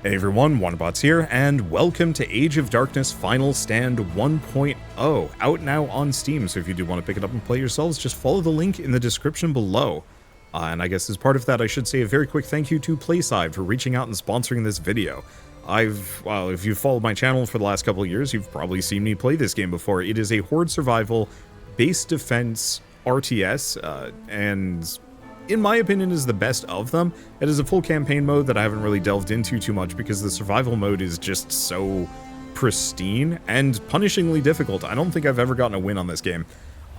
Hey everyone, Wanderbots here, and welcome to Age of Darkness Final Stand 1.0, out now on Steam, so if you do want to pick it up and play yourselves, just follow the link in the description below. And I guess as part of that, I should say a very quick thank you to PlaySide for reaching out and sponsoring this video. Well, if you've followed my channel for the last couple of years, you've probably seen me play this game before. It is a Horde survival, base defense RTS, and in my opinion, is the best of them. It is a full campaign mode that I haven't really delved into too much because the survival mode is just so pristine and punishingly difficult. I don't think I've ever gotten a win on this game.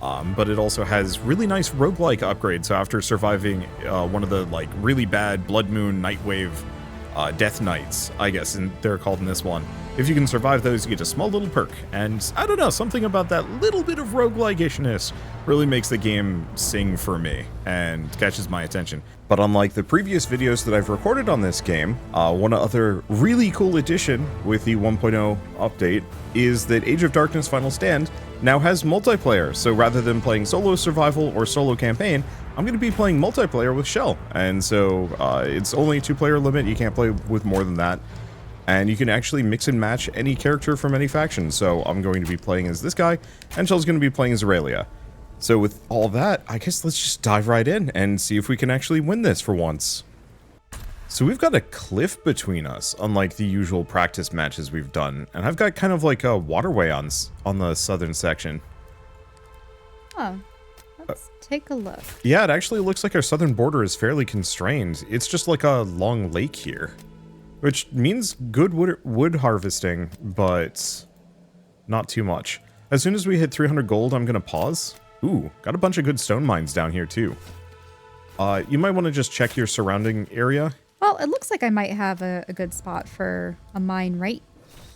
But it also has really nice roguelike upgrades. So after surviving one of the like really bad Blood Moon Nightwave Death Knights, I guess, and they're called in this one. If you can survive those, you get a small little perk. And I don't know, something about that little bit of roguelike-ishness really makes the game sing for me and catches my attention. But unlike the previous videos that I've recorded on this game, one other really cool addition with the 1.0 update is that Age of Darkness Final Stand now has multiplayer. So rather than playing solo survival or solo campaign, I'm going to be playing multiplayer with Shell. And so it's only a 2-player limit. You can't play with more than that. And you can actually mix and match any character from any faction. So I'm going to be playing as this guy, and Shell's going to be playing as Aurelia. So with all that, I guess let's just dive right in and see if we can actually win this for once. So we've got a cliff between us, unlike the usual practice matches we've done. And I've got kind of like a waterway on the southern section. Oh, let's take a look. Yeah, it actually looks like our southern border is fairly constrained. It's just like a long lake here. Which means good wood harvesting, but not too much. As soon as we hit 300 gold, I'm going to pause. Ooh, got a bunch of good stone mines down here, too. You might want to just check your surrounding area. Well, it looks like I might have a good spot for a mine right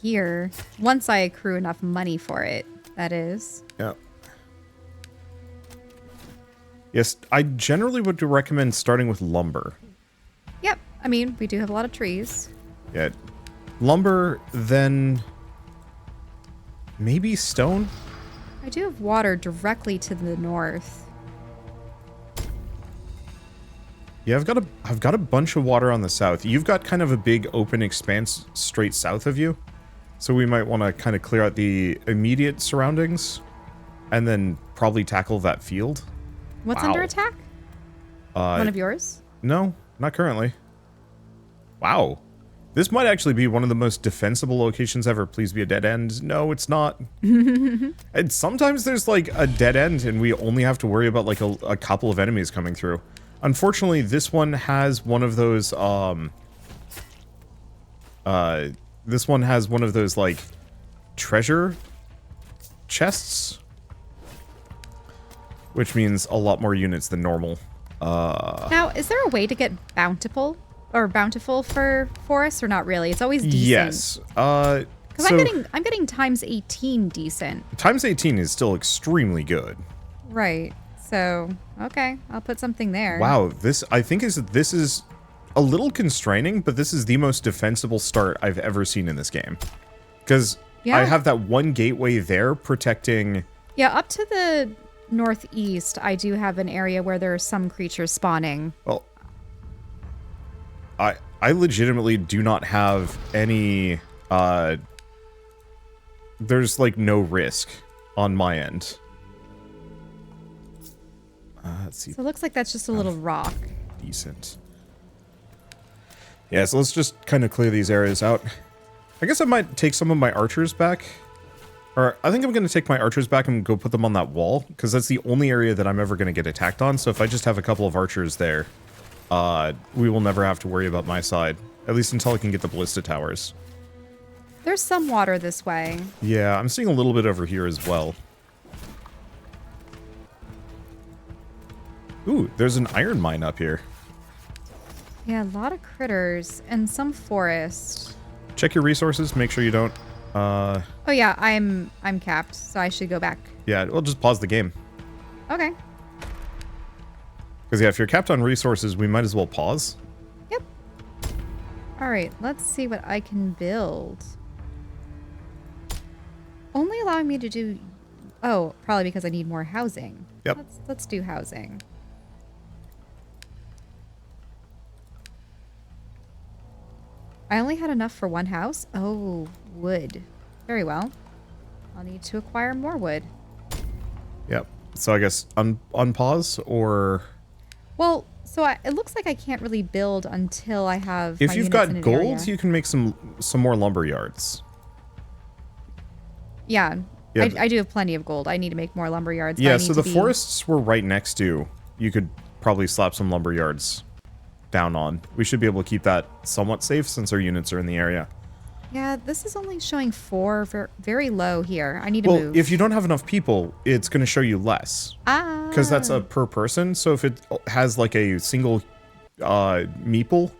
here. Once I accrue enough money for it, that is. Yeah. Yes, I generally would recommend starting with lumber. Yep. I mean, we do have a lot of trees. Yeah. Lumber, then maybe stone? I do have water directly to the north. Yeah, I've got a bunch of water on the south. You've got kind of a big open expanse straight south of you. So we might want to kind of clear out the immediate surroundings and then probably tackle that field. What's under attack? One of yours? No, not currently. Wow. This might actually be one of the most defensible locations ever. Please be a dead end. No, it's not. And sometimes there's like a dead end and we only have to worry about like a couple of enemies coming through. Unfortunately, this one has one of those, like treasure chests, which means a lot more units than normal. Now, is there a way to get bountiful for forests or not really? It's always decent. Yes. Because I'm getting times 18 decent. Times 18 is still extremely good. Right. So, okay, I'll put something there. Wow, I think this is a little constraining, but this is the most defensible start I've ever seen in this game. Because I have that one gateway there protecting... Yeah, up to the northeast, I do have an area where there are some creatures spawning. Well, I legitimately do not have any, there's like no risk on my end. Let's see. So it looks like that's just a little rock. Decent. Yeah, so let's just kind of clear these areas out. I guess I might take some of my archers back. Or I think I'm going to take my archers back and go put them on that wall, because that's the only area that I'm ever going to get attacked on. So if I just have a couple of archers there, we will never have to worry about my side. At least until I can get the ballista towers. There's some water this way. Yeah, I'm seeing a little bit over here as well. Ooh, there's an iron mine up here. Yeah, a lot of critters and some forest. Check your resources, make sure you don't... Oh yeah, I'm capped, so I should go back. Yeah, we'll just pause the game. Okay. Because yeah, if you're capped on resources, we might as well pause. Yep. Alright, let's see what I can build. Only allowing me to do... Oh, probably because I need more housing. Yep. Let's do housing. I only had enough for one house. Oh, wood. Very well. I'll need to acquire more wood. Yep. So I guess unpause or... Well, so it looks like I can't really build until I have If my you've units got in an gold, area. you can make some more lumber yards. Yeah. Yeah, I do have plenty of gold. I need to make more lumber yards. But Yeah, I need so to the forests we're right next to, you could probably slap some lumber yards down on. We should be able to keep that somewhat safe since our units are in the area. Yeah, this is only showing 4, very low here. I need to Well, move. if you don't have enough people, it's going to show you less. Ah. Because that's a per person. So if it has like a single meeple,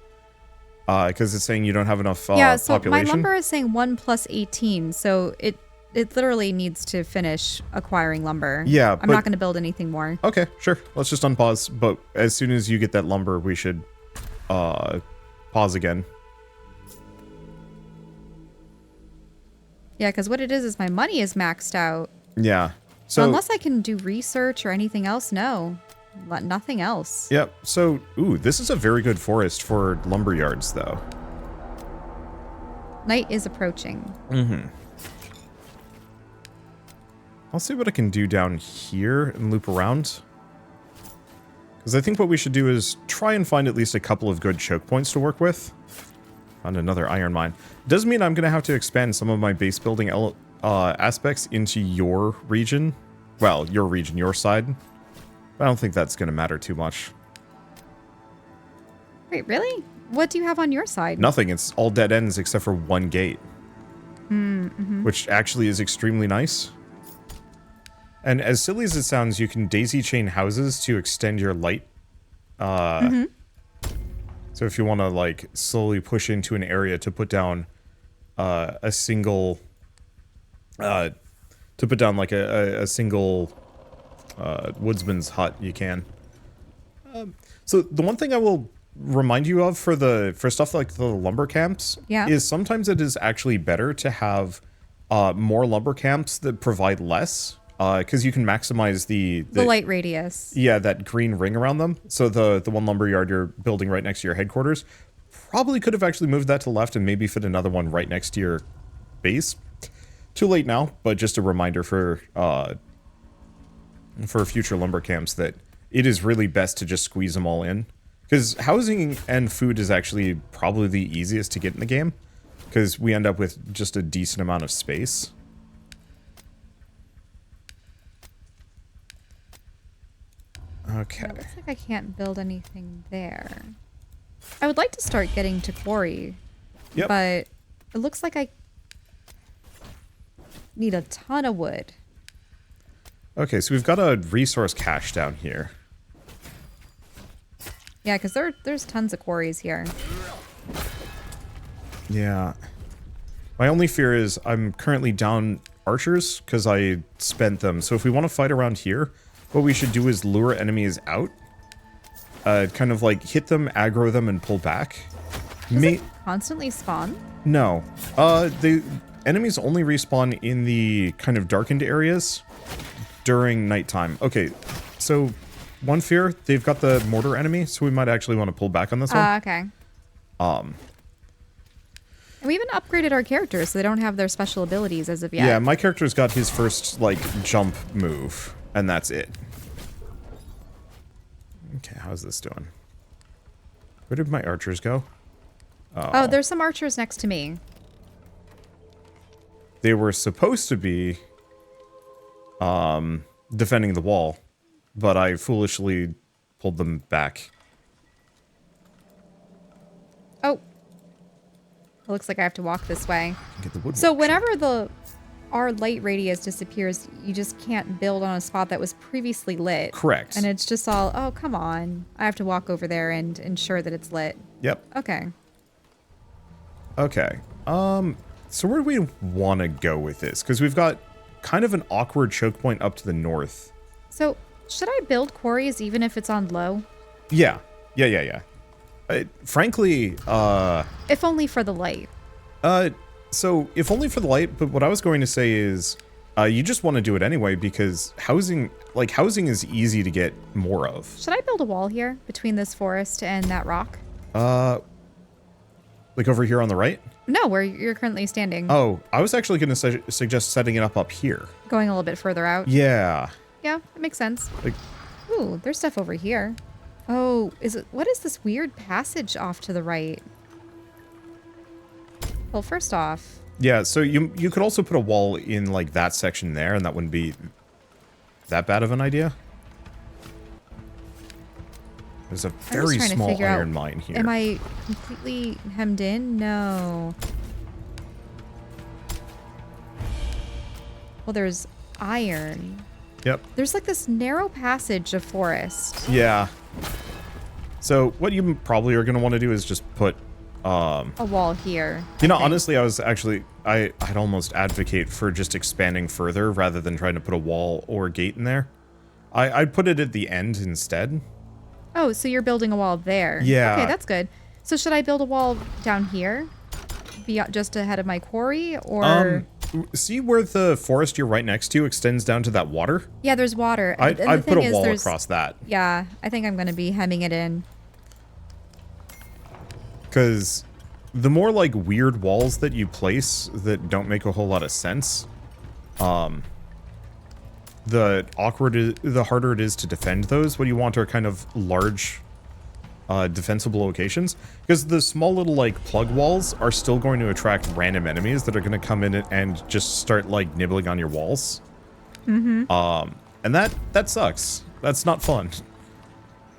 because it's saying you don't have enough yeah, so population. my lumber is saying 1 plus 18, so it literally needs to finish acquiring lumber. Yeah, I'm not going to build anything more. Okay, sure. Let's just unpause. But as soon as you get that lumber, we should pause again. Yeah, because what it is my money is maxed out. Yeah. So So unless I can do research or anything else, no. Nothing else. Yep. So, ooh, this is a very good forest for lumber yards, though. Night is approaching. Mm-hmm. I'll see what I can do down here and loop around. Because I think what we should do is try and find at least a couple of good choke points to work with. Found another iron mine. Does mean I'm going to have to expand some of my base building aspects into your region. Well, your region, your side. But I don't think that's going to matter too much. Wait, really? What do you have on your side? Nothing. It's all dead ends except for one gate. Mm-hmm. Which actually is extremely nice. And as silly as it sounds, you can daisy chain houses to extend your light. So if you want to like slowly push into an area to put down a single, to put down like a single woodsman's hut, you can. So the one thing I will remind you of for stuff like the lumber camps is sometimes it is actually better to have more lumber camps that provide less. Because you can maximize the light radius. Yeah, that green ring around them. So the one lumber yard you're building right next to your headquarters, probably could have actually moved that to the left and maybe fit another one right next to your base. Too late now, but just a reminder for future lumber camps that it is really best to just squeeze them all in. Because housing and food is actually probably the easiest to get in the game, because we end up with just a decent amount of space. Okay. It looks like I can't build anything there. I would like to start getting to quarry. Yep. But it looks like I need a ton of wood. Okay, so we've got a resource cache down here. Yeah, because there's tons of quarries here. Yeah. My only fear is I'm currently down archers because I spent them. So if we want to fight around here, what we should do is lure enemies out. Kind of like hit them, aggro them, and pull back. Does it constantly spawn? No. The enemies only respawn in the kind of darkened areas during nighttime. Okay, so one fear, they've got the mortar enemy, so we might actually want to pull back on this one. Okay. And we even upgraded our characters so they don't have their special abilities as of yet. Yeah, my character's got his first, like, jump move, and that's it. Okay, how's this doing? Where did my archers go? Oh, there's some archers next to me. They were supposed to be defending the wall, but I foolishly pulled them back. Oh. It looks like I have to walk this way. Get the wood. So whenever our light radius disappears, you just can't build on a spot that was previously lit. Correct. And it's just all, oh, come on. I have to walk over there and ensure that it's lit. Yep. Okay. Okay. So where do we want to go with this? Because we've got kind of an awkward choke point up to the north. So should I build quarries even if it's on low? Yeah. Frankly, If only for the light. So if only for the light, but what I was going to say is, you just want to do it anyway because housing is easy to get more of. Should I build a wall here between this forest and that rock? Like over here on the right? No, where you're currently standing. Oh, I was actually going to suggest setting it up here. Going a little bit further out. Yeah. Yeah, it makes sense. Like, Ooh, there's stuff over here. Oh, what is this weird passage off to the right? Well, first off. yeah, so you could also put a wall in like that section there, and that wouldn't be that bad of an idea. There's a very small iron mine here. Am I completely hemmed in? No. Well, there's iron. Yep. There's like this narrow passage of forest. Yeah. So what you probably are going to want to do is just put a wall here. You know, honestly, I'd almost advocate for just expanding further rather than trying to put a wall or a gate in there. I'd put it at the end instead. Oh, so you're building a wall there. Yeah. Okay, that's good. So should I build a wall down here? Just ahead of my quarry, or see where the forest you're right next to extends down to that water? Yeah, there's water. I'd put a wall across that. Yeah, I think I'm going to be hemming it in. Because the more like weird walls that you place that don't make a whole lot of sense, the harder it is to defend those. What you want are kind of large defensible locations, because the small little like plug walls are still going to attract random enemies that are going to come in and just start like nibbling on your walls. And that sucks. That's not fun,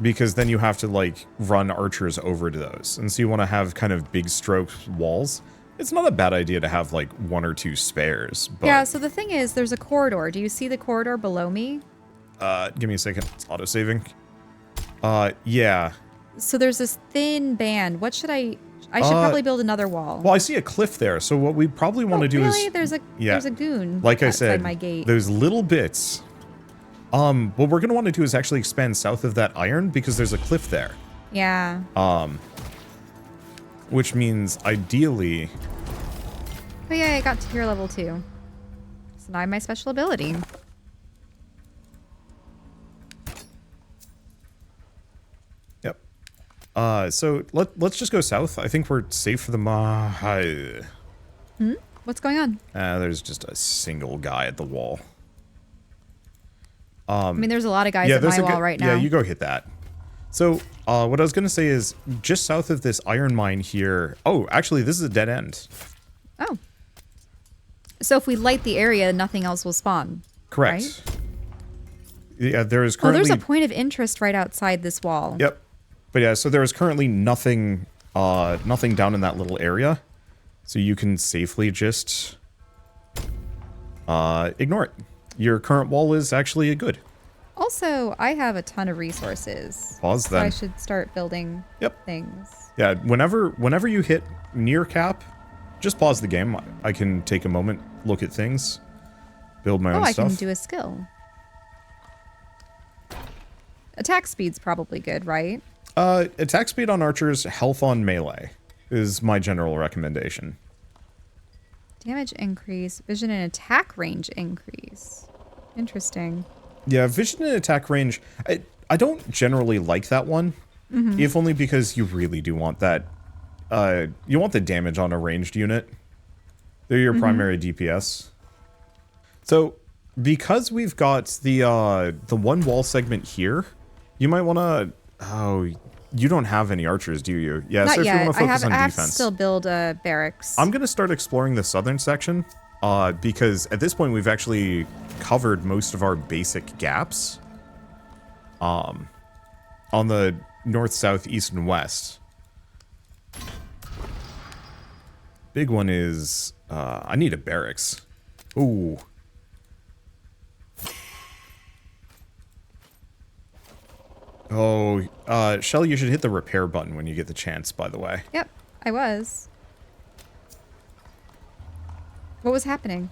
because then you have to like run archers over to those, and so you want to have kind of big stroke walls. It's not a bad idea to have like one or two spares. But yeah, so the thing is, there's a corridor. Do you see the corridor below me? Give me a second. It's auto-saving. Yeah. So there's this thin band. What should I should probably build another wall. Well, I see a cliff there, so what we probably want to do really? is... There's a goon like I outside said, my gate. those little bits. What we're going to want to do is actually expand south of that iron, because there's a cliff there. Yeah. Which means, ideally... Oh yeah, I got to tier level 2. So now I have my special ability. Yep. So let's just go south. I think we're safe for the What's going on? There's just a single guy at the wall. I mean, there's a lot of guys at my wall right now. Yeah, you go hit that. So, what I was going to say is, just south of this iron mine here... Oh, actually, this is a dead end. Oh. So if we light the area, nothing else will spawn. Correct. Right? Yeah, there is currently... Oh, there's a point of interest right outside this wall. Yep. But yeah, so there is currently nothing down in that little area. So you can safely just ignore it. Your current wall is actually good. Also, I have a ton of resources. Pause then. So I should start building things. Yeah, whenever you hit near cap, just pause the game. I can take a moment, look at things, build my own stuff. Oh, I can do a skill. Attack speed's probably good, right? Attack speed on archers, health on melee is my general recommendation. Damage increase, vision and attack range increase. Interesting. Yeah, vision and attack range, I don't generally like that one, if only because you really do want that. You want the damage on a ranged unit. They're your primary DPS. So, because we've got the one wall segment here, you might want to... Oh, you don't have any archers, do you? Yeah, Not so if yet. you want to focus on I have defense. to still build barracks. I'm going to start exploring the southern section, because at this point we've actually covered most of our basic gaps. On the north, south, east, and west. Big one is, I need a barracks. Ooh. Oh, Shelly, you should hit the repair button when you get the chance, by the way. Yep, I was. What was happening?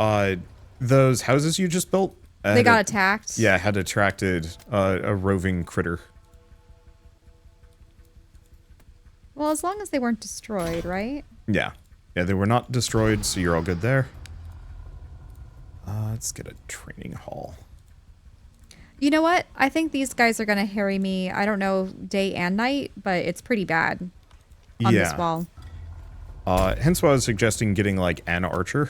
Those houses you just built... they got attacked? Yeah, had attracted a roving critter. Well, as long as they weren't destroyed, right? Yeah. Yeah, they were not destroyed, so you're all good there. Let's get a training hall. You know what? I think these guys are going to harry me, I don't know, day and night, but it's pretty bad on this wall. Hence why I was suggesting getting like an archer.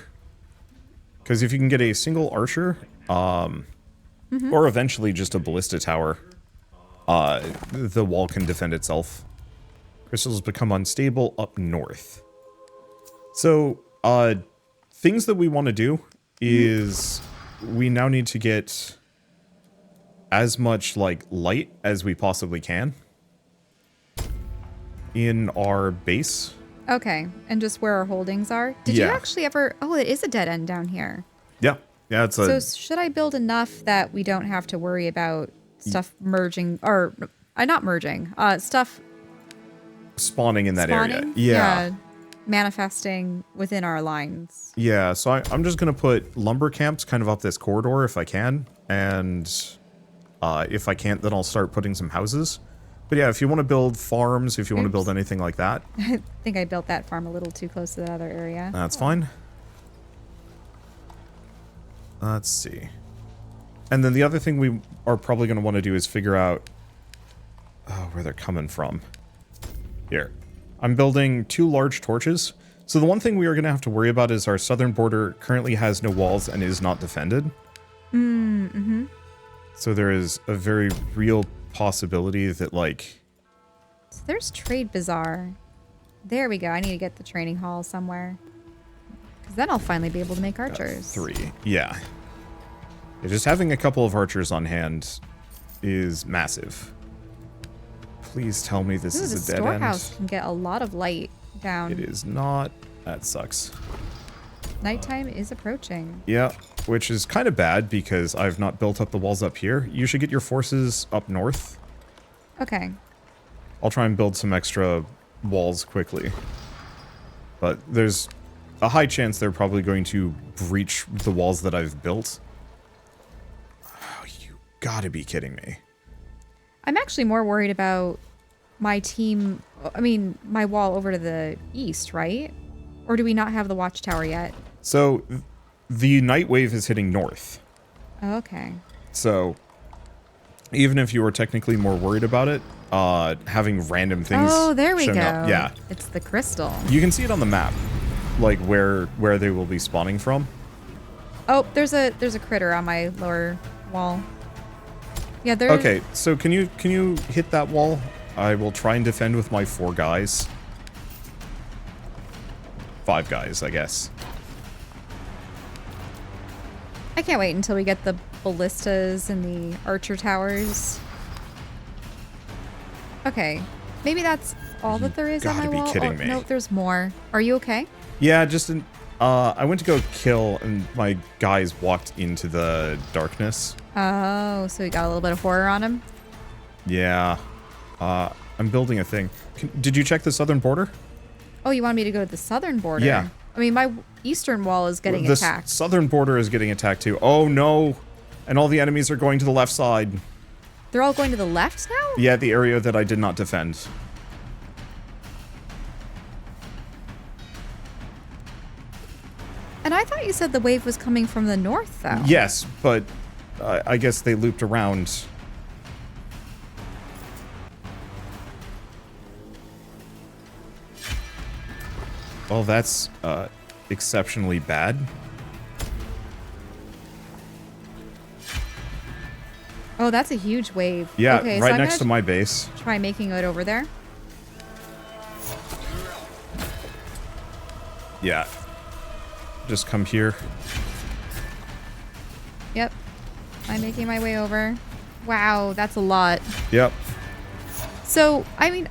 Because if you can get a single archer, or eventually just a ballista tower, the wall can defend itself. Crystals become unstable up north. So, things that we want to do is we now need to get as much like light as we possibly can in our base. Okay, and just where our holdings are. Did you actually ever... Oh, it is a dead end down here. Yeah. Yeah, it's So should I build enough that we don't have to worry about stuff merging, or not merging, stuff spawning in that area. spawning? Yeah. Manifesting within our lines. Yeah, so I'm just going to put lumber camps kind of up this corridor if I can. And if I can't, then I'll start putting some houses. But yeah, if you want to build farms, if you want to build anything like that. I think I built that farm a little too close to the other area. That's fine. Let's see. And then the other thing we are probably going to want to do is figure out where they're coming from. Here. I'm building 2 large torches. So the one thing we are going to have to worry about is our southern border currently has no walls and is not defended. Mm-hmm. So there is a very real possibility that, like... So there's Trade Bazaar. There we go. I need to get the training hall somewhere. Because then I'll finally be able to make archers. 3. Yeah. Just having a couple of archers on hand is massive. Please tell me this is a dead end. The storehouse can get a lot of light down. It is not. That sucks. Nighttime is approaching. Yeah, which is kind of bad because I've not built up the walls up here. You should get your forces up north. Okay. I'll try and build some extra walls quickly. But there's a high chance they're probably going to breach the walls that I've built. Oh, you gotta be kidding me. I'm actually more worried about my team, my wall over to the east, right? Or do we not have the watchtower yet? So, the night wave is hitting north. Oh, okay. So, even if you were technically more worried about it, having random things there we go. up, yeah. It's the crystal. You can see it on the map, like where they will be spawning from. Oh, there's a critter on my lower wall. Yeah, there. Okay, so can you hit that wall? I will try and defend with my 4 guys. 5 guys, I guess. I can't wait until we get the ballistas and the archer towers. Okay, maybe that's all that there is on my wall. Gotta be kidding me. No, there's more. Are you okay? Yeah, just I went to go kill, and my guys walked into the darkness. Oh, so we got a little bit of horror on him? Yeah. I'm building a thing. Did you check the southern border? Oh, you want me to go to the southern border? Yeah. I mean, my eastern wall is getting the attacked. The southern border is getting attacked too. Oh no! And all the enemies are going to the left side. They're all going to the left now? Yeah, the area that I did not defend. And I thought you said the wave was coming from the north, though. Yes, but I guess they looped around. Well, that's exceptionally bad. Oh, that's a huge wave. Yeah, okay, right so next to my base. Try making it over there. Yeah. Just come here. Yep. I'm making my way over. Wow, that's a lot. Yep. So, I mean,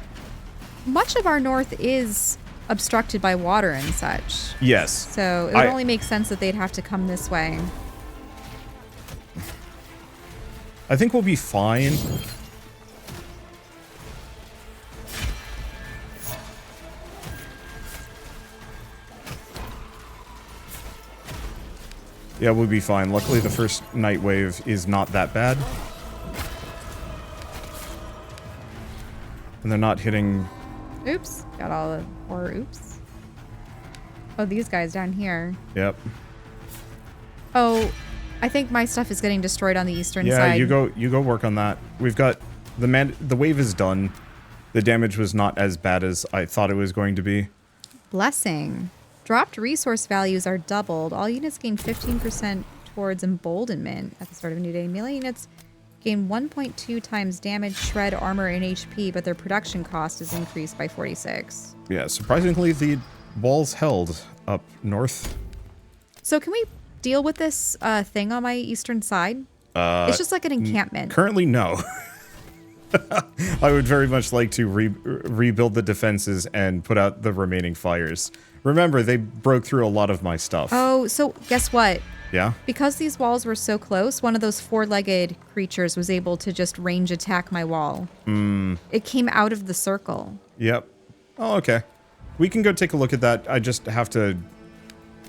much of our north is obstructed by water and such. Yes. So it would only make sense that they'd have to come this way. I think we'll be fine. Yeah, we'll be fine. Luckily, the first night wave is not that bad. And they're not hitting... Oops. Got all the horror oops. Oh, these guys down here. Yep. Oh, I think my stuff is getting destroyed on the eastern Yeah, side. you go work on that. We've got... The wave is done. The damage was not as bad as I thought it was going to be. Blessing. Dropped resource values are doubled. All units gain 15% towards emboldenment at the start of a new day. Melee units gain 1.2 times damage, shred, armor, and HP, but their production cost is increased by 46. Yeah, surprisingly, the walls held up north. So can we deal with this thing on my eastern side? It's just like an encampment. Currently, no. I would very much like to rebuild the defenses and put out the remaining fires. Remember, they broke through a lot of my stuff. Oh, so guess what? Yeah? Because these walls were so close, one of those four-legged creatures was able to just range attack my wall. It came out of the circle. Yep. Oh, okay. We can go take a look at that. I just have to...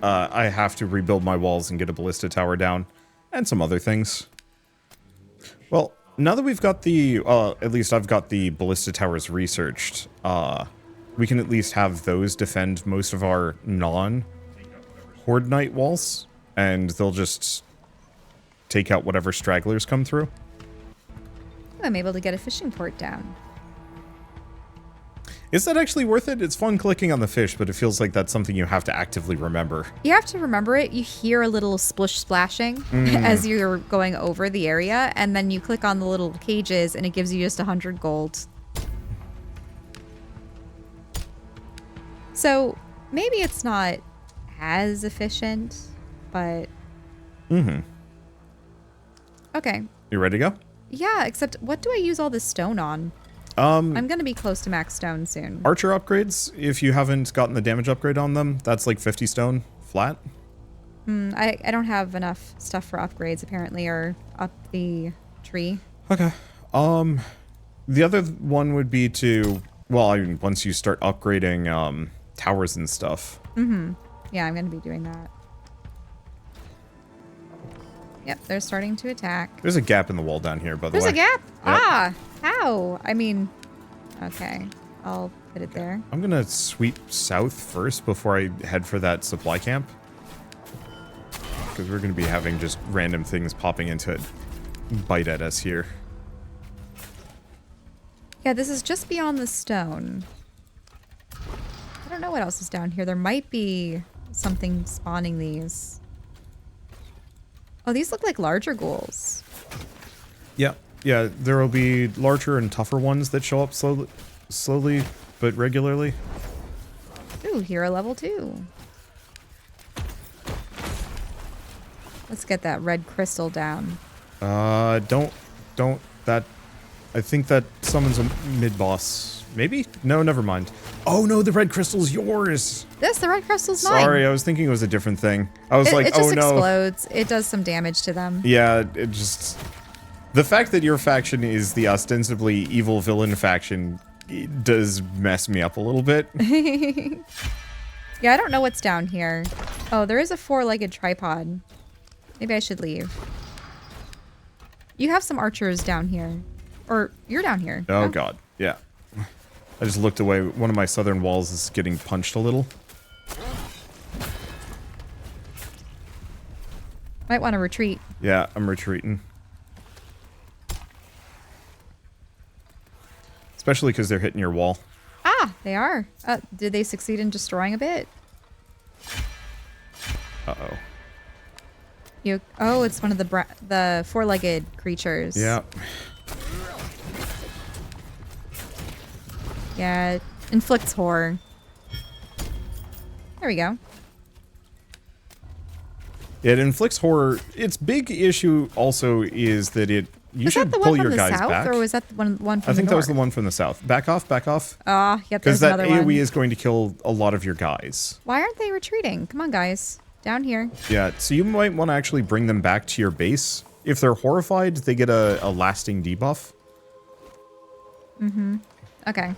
I have to rebuild my walls and get a ballista tower down. And some other things. Well, now that we've got the... at least I've got the ballista towers researched. We can at least have those defend most of our non-Horde Knight walls. And they'll just take out whatever stragglers come through. I'm able to get a fishing port down. Is that actually worth it? It's fun clicking on the fish, but it feels like that's something you have to actively remember. You have to remember it. You hear a little splish splashing as you're going over the area, and then you click on the little cages, and it gives you just 100 gold. So maybe it's not as efficient, but... Okay. You ready to go? Yeah, except what do I use all this stone on? I'm going to be close to max stone soon. Archer upgrades, if you haven't gotten the damage upgrade on them, that's like 50 stone flat. I don't have enough stuff for upgrades, apparently, or up the tree. Okay. The other one would be to, well, I mean, once you start upgrading towers and stuff. Yeah, I'm going to be doing that. Yep, they're starting to attack. There's a gap in the wall down here, by the way. There's a gap? Yep. Ah, how? I mean, okay. I'll put it there. I'm gonna sweep south first before I head for that supply camp. Because we're gonna be having just random things popping into it, bite at us here. Yeah, this is just beyond the stone. I don't know what else is down here. There might be something spawning these. Oh, these look like larger ghouls. Yeah, yeah, there will be larger and tougher ones that show up slowly but regularly. Ooh, hero level 2. Let's get that red crystal down. Don't, that, I think that summons a mid-boss. Maybe? No, never mind. Oh no, the red crystal's yours! The red crystal's mine. Sorry, I was thinking it was a different thing. I was like, it just oh no. explodes. It does some damage to them. Yeah, it just... The fact that your faction is the ostensibly evil villain faction does mess me up a little bit. Yeah, I don't know what's down here. Oh, there is a 4-legged tripod. Maybe I should leave. You have some archers down here. Or, you're down here. Oh god, yeah. I just looked away. One of my southern walls is getting punched a little. Might want to retreat. Yeah, I'm retreating. Especially because they're hitting your wall. Ah, they are. Did they succeed in destroying a bit? Uh-oh. Oh, it's one of the 4-legged creatures. Yeah. Yeah, it inflicts horror. There we go. It inflicts horror. Its big issue also is that you should pull your guys back. Or was that the one from the north? I think that was the one from the south. Back off, back off. Ah, yep, Because there's that another one. AoE is going to kill a lot of your guys. Why aren't they retreating? Come on, guys. Down here. Yeah, so you might want to actually bring them back to your base. If they're horrified, they get a lasting debuff. Okay.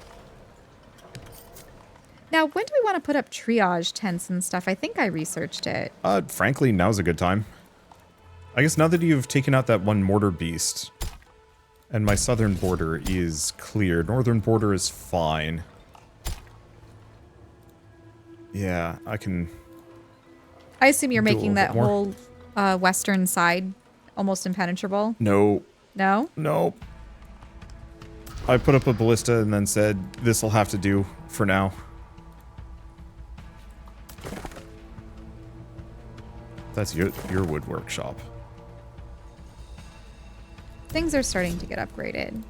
Now, when do we want to put up triage tents and stuff? I think I researched it. Frankly, now's a good time. I guess now that you've taken out that one mortar beast, and my southern border is clear, northern border is fine. Yeah, I can... I assume you're making that more. whole western side almost impenetrable? No. No? No. I put up a ballista and then said, this'll have to do for now. That's your wood workshop. Things are starting to get upgraded.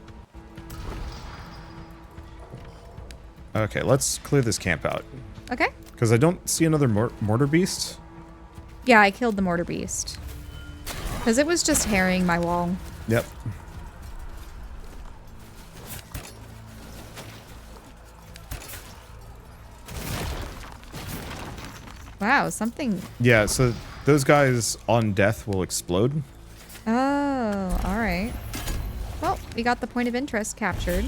Okay, let's clear this camp out. Okay. Because I don't see another mortar beast. Yeah, I killed the mortar beast. Because it was just harrying my wall. Yep. Wow, something... Yeah, so those guys on death will explode. Oh, alright. Well, we got the point of interest captured.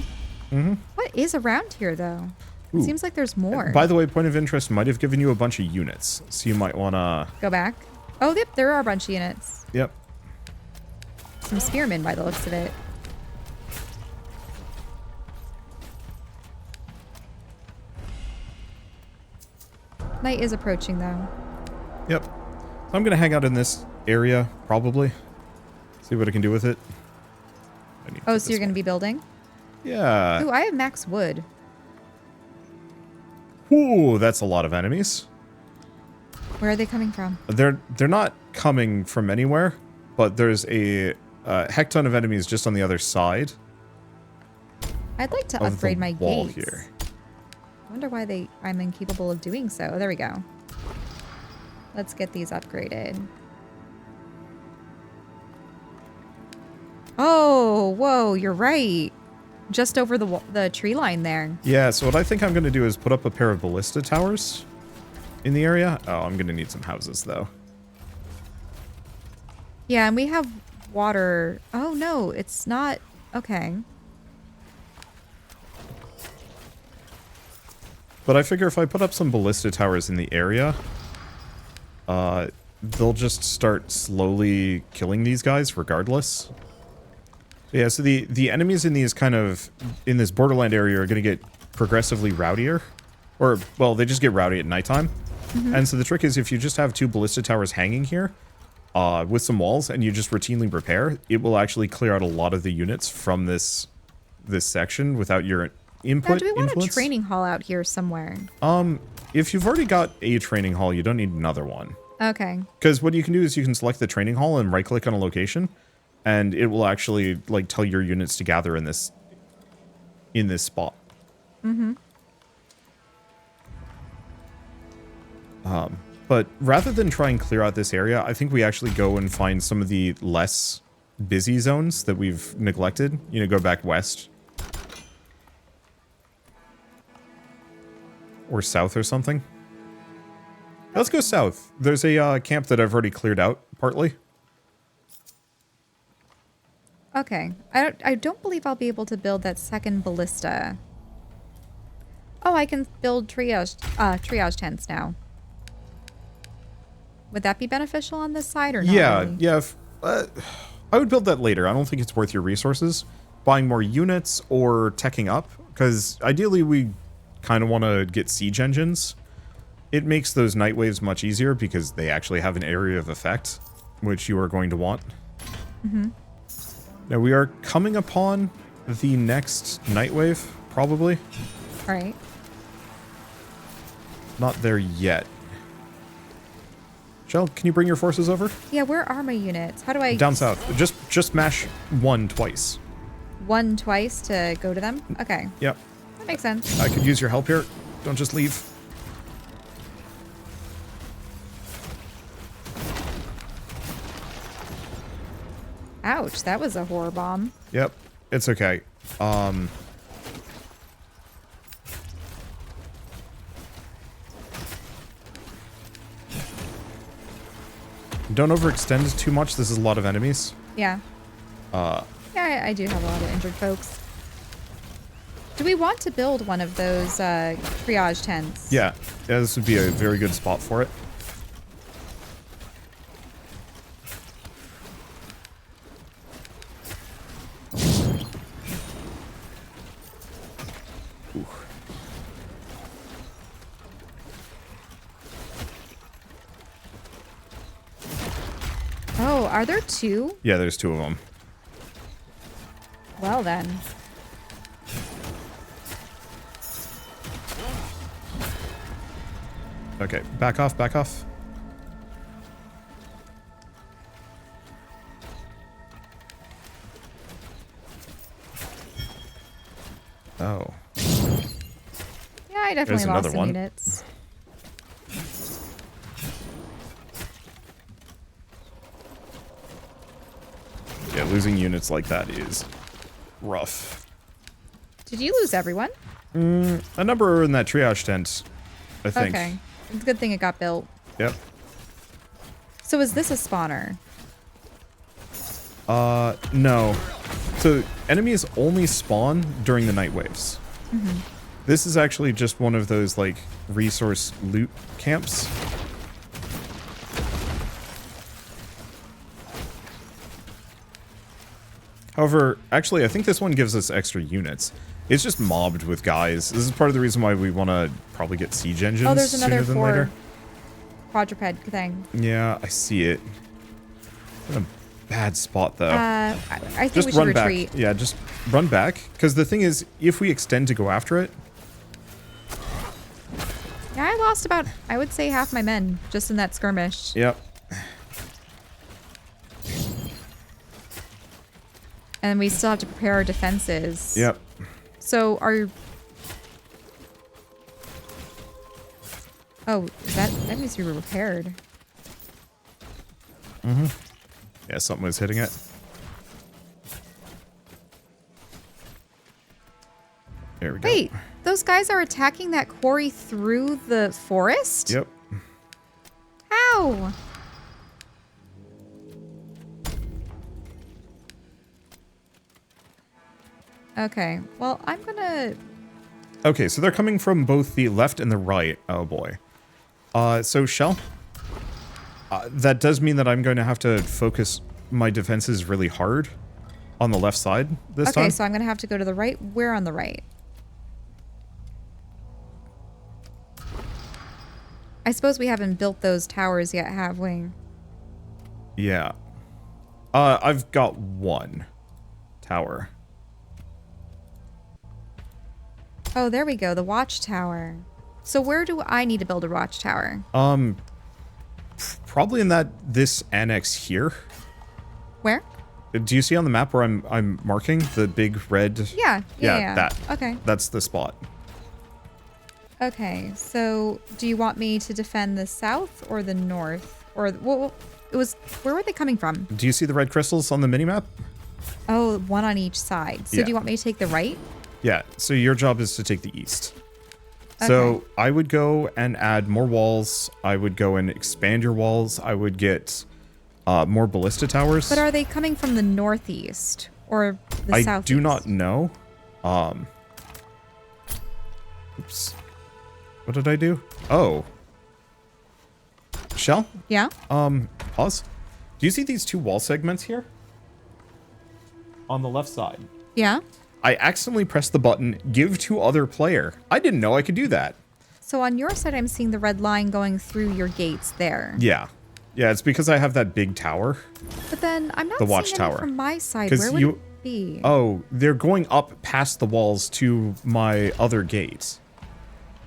Mm-hmm. What is around here, though? Ooh. It seems like there's more. By the way, point of interest might have given you a bunch of units, so you might want to... Go back. Oh, yep, there are a bunch of units. Yep. Some spearmen by the looks of it. Night is approaching, though. Yep. So I'm going to hang out in this area, probably. See what I can do with it. Oh, so you're going to be building? Yeah. Ooh, I have max wood. Ooh, that's a lot of enemies. Where are they coming from? They're not coming from anywhere, but there's a heck ton of enemies just on the other side. I'd like to of upgrade the my wall gates. here. I wonder why I'm incapable of doing so. Oh, there we go. Let's get these upgraded. Oh, whoa, you're right. Just over the tree line there. Yeah, so what I think I'm going to do is put up a pair of ballista towers in the area. Oh, I'm going to need some houses, though. Yeah, and we have water. Oh, no, it's not. Okay. But I figure if I put up some ballista towers in the area, they'll just start slowly killing these guys regardless. Yeah, so the enemies in these in this borderland area are going to get progressively rowdier. Or, well, they just get rowdy at nighttime. Mm-hmm. And so the trick is if you just have two ballista towers hanging here, with some walls, and you just routinely repair, it will actually clear out a lot of the units from this section without your input. Now, do we want influence. a training hall out here somewhere? If you've already got a training hall, you don't need another one. Okay. Because what you can do is you can select the training hall and right-click on a location, and it will actually like tell your units to gather in this spot. Mm-hmm. But rather than try and clear out this area, I think we actually go and find some of the less busy zones that we've neglected. You know, go back west. Or south or something. Let's go south. There's a camp that I've already cleared out, partly. Okay. I don't believe I'll be able to build that second ballista. Oh, I can build triage tents now. Would that be beneficial on this side or not? Yeah, really? yeah. I would build that later. I don't think it's worth your resources. Buying more units or teching up. Because ideally we kind of want to get siege engines. It makes those night waves much easier because they actually have an area of effect, which you are going to want. Mm-hmm. Now we are coming upon the next night wave, probably. All right. Not there yet. Shell, can you bring your forces over? Yeah, where are my units? How do I... Down south. Just mash one twice. One twice to go to them? Okay. Yep. That makes sense. I could use your help here. Don't just leave. Ouch, that was a horror bomb. Yep. It's okay. Don't overextend too much. This is a lot of enemies. Yeah. Yeah, I do have a lot of injured folks. Do we want to build one of those triage tents? Yeah, this would be a very good spot for it. Ooh. Oh, are there two? Yeah, there's two of them. Well then. Okay, back off, back off. Oh. Yeah, I definitely lost another some one. units. Yeah, losing units like that is rough. Did you lose everyone? A number are in that triage tent, I think. Okay. It's a good thing it got built. Yep. So is this a spawner? No. So enemies only spawn during the night waves. Mm-hmm. This is actually just one of those, like, resource loot camps. However, actually, I think this one gives us extra units. It's just mobbed with guys. This is part of the reason why we want to probably get siege engines Oh, there's another sooner than later. quadruped thing. Yeah, I see it. In a bad spot, though. I think Just we should run retreat. back. Yeah, just run back. Because the thing is, if we extend to go after it... Yeah, I lost about, I would say, half my men just in that skirmish. Yep. And we still have to prepare our defenses. Yep. So are... Oh, that needs to be repaired. Mm-hmm. Yeah, something was hitting it. There we go. Wait, those guys are attacking that quarry through the forest? Yep. How? Okay, well, I'm gonna... Okay, so they're coming from both the left and the right. Oh, boy. So, Shell, that does mean that I'm going to have to focus my defenses really hard on the left side this time. Okay, so I'm gonna have to go to the right. Where on the right? I suppose we haven't built those towers yet, have we? Yeah. I've got one tower. Oh, there we go, the watchtower. So where do I need to build a watchtower? Probably in this annex here. Where? Do you see on the map where I'm marking the big red? Yeah. That. Okay. That's the spot. Okay, so do you want me to defend the south or the north? Or, well, it was, where were they coming from? Do you see the red crystals on the minimap? Oh, one on each side. So Yeah. do you want me to take the right? Yeah, so your job is to take the east. So Okay. I would go and add more walls. I would go and expand your walls. I would get more ballista towers. But are they coming from the northeast or the southeast? I do not know. Oops. What did I do? Oh. Shell? Yeah? Pause. Do you see these two wall segments here? On the left side. Yeah? I accidentally pressed the button, give to other player. I didn't know I could do that. So on your side, I'm seeing the red line going through your gates there. Yeah. Yeah, it's because I have that big tower. But then I'm not The seeing watchtower. any from my side. 'Cause Where would it be? Oh, they're going up past the walls to my other gate.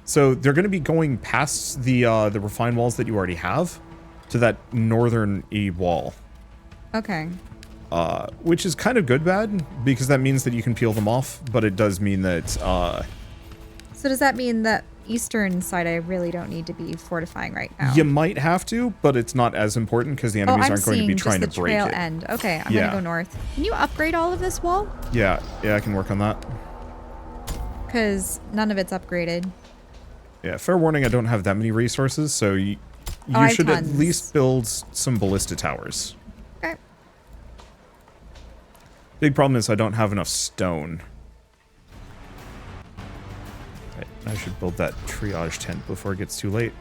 So they're going to be going past the refined walls that you already have to that northern wall. Okay. Which is kind of good bad, because that means that you can peel them off, but it does mean that... So does that mean that eastern side I really don't need to be fortifying right now? You might have to, but it's not as important because the enemies aren't going to be trying to break trail it. end. Okay, I'm Yeah. gonna go north. Can you upgrade all of this wall? Yeah, I can work on that. Because none of it's upgraded. Yeah, fair warning, I don't have that many resources, so you I have should at tons. least build some ballista towers. Okay. Big problem is I don't have enough stone. I should build that triage tent before it gets too late.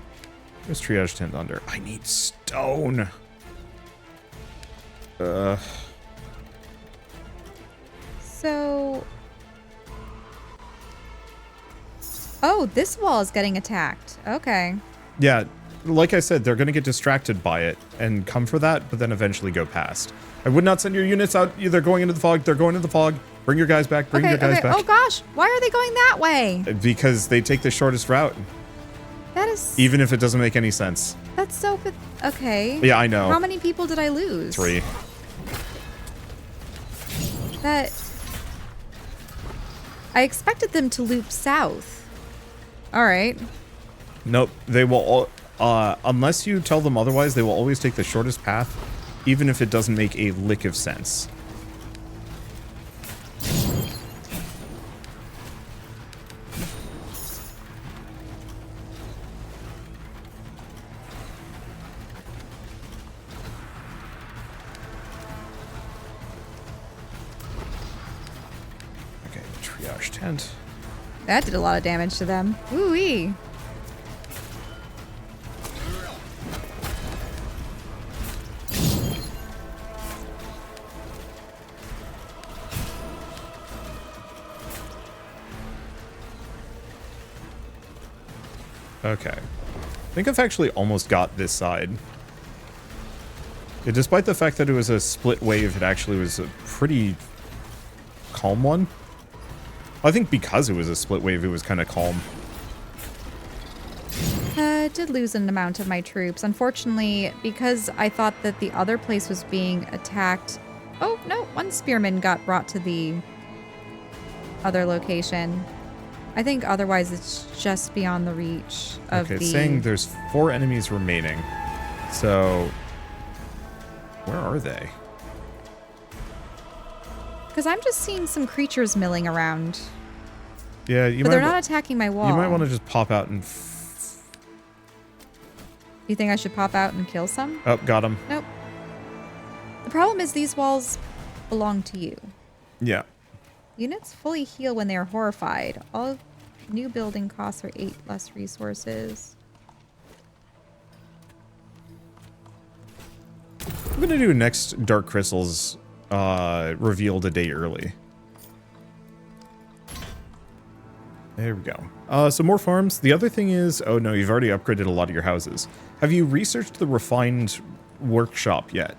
There's triage tent under. I need stone. So... Oh, this wall is getting attacked. Okay. Yeah, like I said, they're going to get distracted by it and come for that, but then eventually go past. I would not send your units out. They're going into the fog. They're going into the fog. Bring your guys back. Bring your guys back. Oh gosh, why are they going that way? Because they take the shortest route, That is... even if it doesn't make any sense. That's so... Okay. Yeah, I know. How many people did I lose? 3. That... I expected them to loop south. All right. Nope, they will all, unless you tell them otherwise, they will always take the shortest path, even if it doesn't make a lick of sense. Okay, triage tent. That did a lot of damage to them. Ooh-wee. Okay. I think I've actually almost got this side. Yeah, despite the fact that it was a split wave, it actually was a pretty calm one. I think because it was a split wave, it was kind of calm. I did lose an amount of my troops. Unfortunately, because I thought that the other place was being attacked. Oh, no. One spearman got brought to the other location. I think otherwise it's just beyond the reach of Okay, the... it's saying there's 4 enemies remaining. So, where are they? Because I'm just seeing some creatures milling around. Yeah, you But might. they're not attacking my wall. You might want to just pop out and. You think I should pop out and kill some? Oh, got him. Nope. The problem is these walls belong to you. Yeah. Units fully heal when they are horrified. All new building costs are 8 less resources. I'm gonna do next Dark Crystals revealed a day early. There we go. So more farms. The other thing is, oh no, you've already upgraded a lot of your houses. Have you researched the refined workshop yet?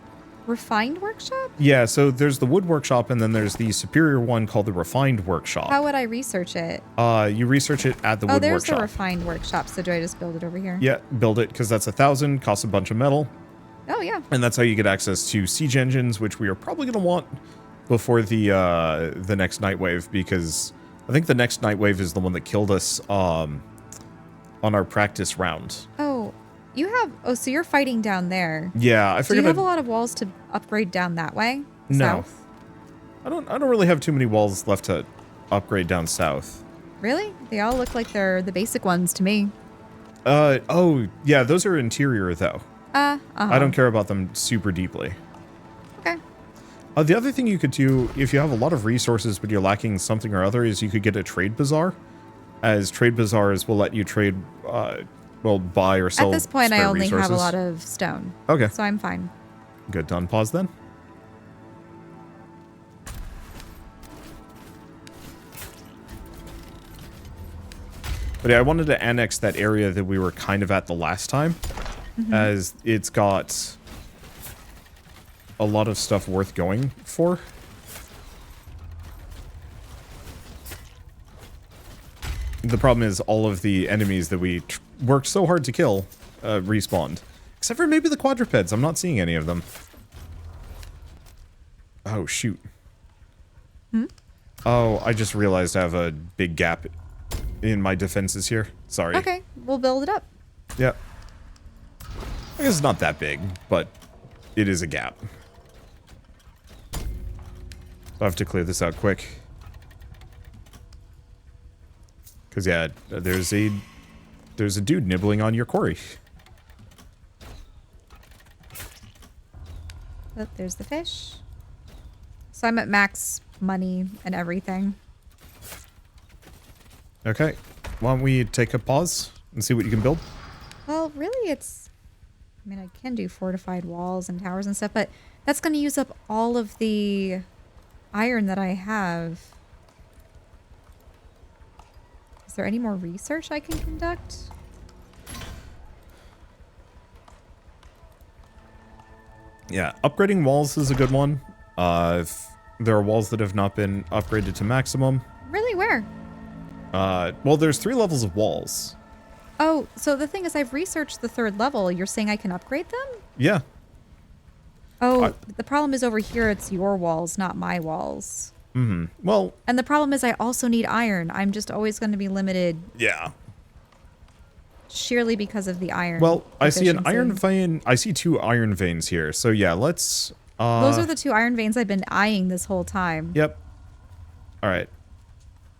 Refined workshop? Yeah, so there's the wood workshop and then there's the superior one called the refined workshop. How would I research it? You research it at the wood there's workshop. the refined workshop. So do I just build it over here? Yeah, build it because that's 1,000, costs a bunch of metal. Oh, yeah. And that's how you get access to siege engines, which we are probably going to want before the next night wave, because I think the next night wave is the one that killed us on our practice round. Oh, you have... Oh, so you're fighting down there. Yeah, I Do figured. you have a lot of walls to upgrade down that way? No. South? I don't really have too many walls left to upgrade down south. Really? They all look like they're the basic ones to me. Oh, yeah, those are interior though. Uh-huh. I don't care about them super deeply. Okay. The other thing you could do, if you have a lot of resources but you're lacking something or other, is you could get a trade bazaar. As trade bazaars will let you trade, well, buy or sell. At this point, I spare only resources. have a lot of stone. Okay. So I'm fine. Good to unpause then. But yeah, I wanted to annex that area that we were kind of at the last time, as it's got a lot of stuff worth going for. The problem is all of the enemies that we worked so hard to kill respawned. Except for maybe the quadrupeds. I'm not seeing any of them. Oh, shoot. Oh, I just realized I have a big gap in my defenses here. Sorry. Okay, we'll build it up. Yeah. I guess it's not that big, but it is a gap. I'll have to clear this out quick. Because, yeah, there's a dude nibbling on your quarry. Oh, there's the fish. So I'm at max money and everything. Okay. Why don't we take a pause and see what you can build? Well, really, it's... I mean, I can do fortified walls and towers and stuff, but that's going to use up all of the iron that I have. Is there any more research I can conduct? Yeah, upgrading walls is a good one. If there are walls that have not been upgraded to maximum. Really? Where? Well, there's 3 levels of walls. Oh, so the thing is, I've researched the 3rd level. You're saying I can upgrade them? Yeah. Oh, the problem is over here, it's your walls, not my walls. Well, And the problem is I also need iron. I'm just always going to be limited yeah. sheerly because of the iron. Well, I see an iron deficiency. vein. I see 2 iron veins here. So yeah, let's... Those are the 2 iron veins I've been eyeing this whole time. Yep. All right.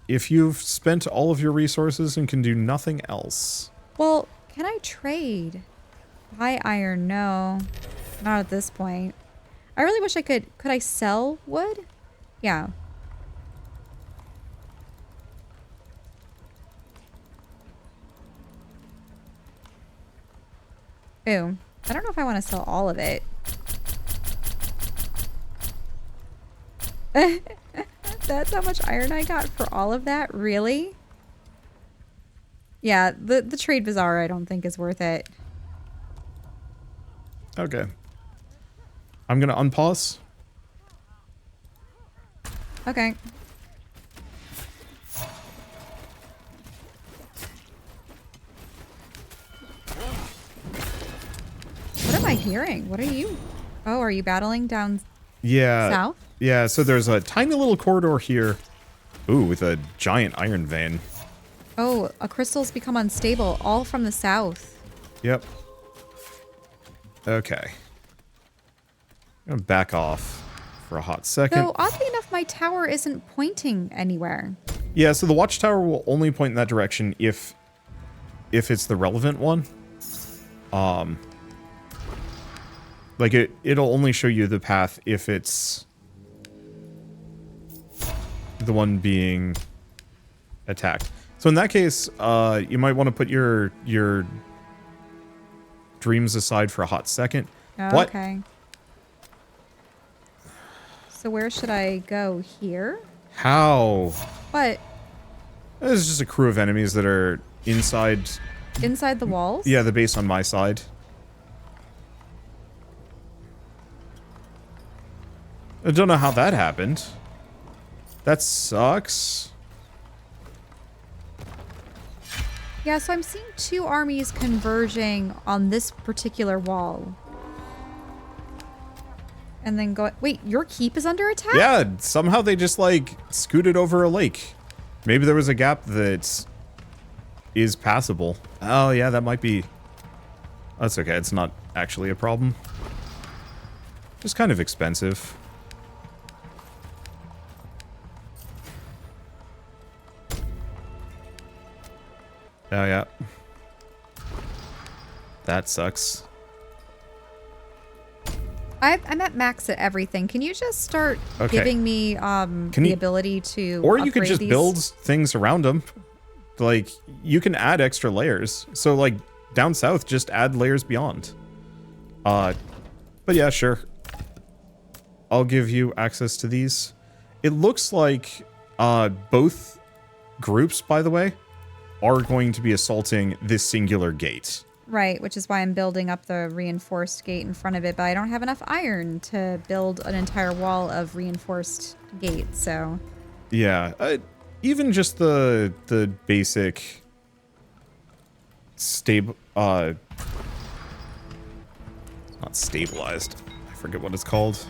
If you've spent all of your resources and can do nothing else... Well, can I trade? Buy iron? No. Not at this point. I really wish I could. Could I sell wood? Yeah. Ooh. I don't know if I want to sell all of it. That's how much iron I got for all of that? Really? Yeah, the trade bazaar I don't think is worth it. Okay. I'm going to unpause. Okay. What am I hearing? What are you? Oh, are you battling down Yeah. south? Yeah, so there's a tiny little corridor here. Ooh, with a giant iron vein. Oh, a crystal's become unstable, all from the south. Yep. Okay. I'm going to back off for a hot second. Though, oddly enough, my tower isn't pointing anywhere. Yeah, so the watchtower will only point in that direction if it's the relevant one. Like it'll only show you the path if it's the one being attacked. So in that case, you might want to put your dreams aside for a hot second. What? Okay. So where should I go? Here? How? What? There's just a crew of enemies that are inside. Inside the walls? Yeah, the base on my side. I don't know how that happened. That sucks. Yeah, so I'm seeing 2 armies converging on this particular wall. And then go... Wait, your keep is under attack? Yeah, somehow they just, like, scooted over a lake. Maybe there was a gap that is passable. Oh, yeah, that might be... That's okay, it's not actually a problem. Just kind of expensive. Oh, yeah. That sucks. I'm at max at everything. Can you just start Okay. giving me the ability to Or you could upgrade just these? build things around them. Like, you can add extra layers. So, like, down south, just add layers beyond. But yeah, sure. I'll give you access to these. It looks like both groups, by the way, are going to be assaulting this singular gate. Right, which is why I'm building up the reinforced gate in front of it, but I don't have enough iron to build an entire wall of reinforced gates, so... Yeah, even just the basic not stabilized. I forget what it's called.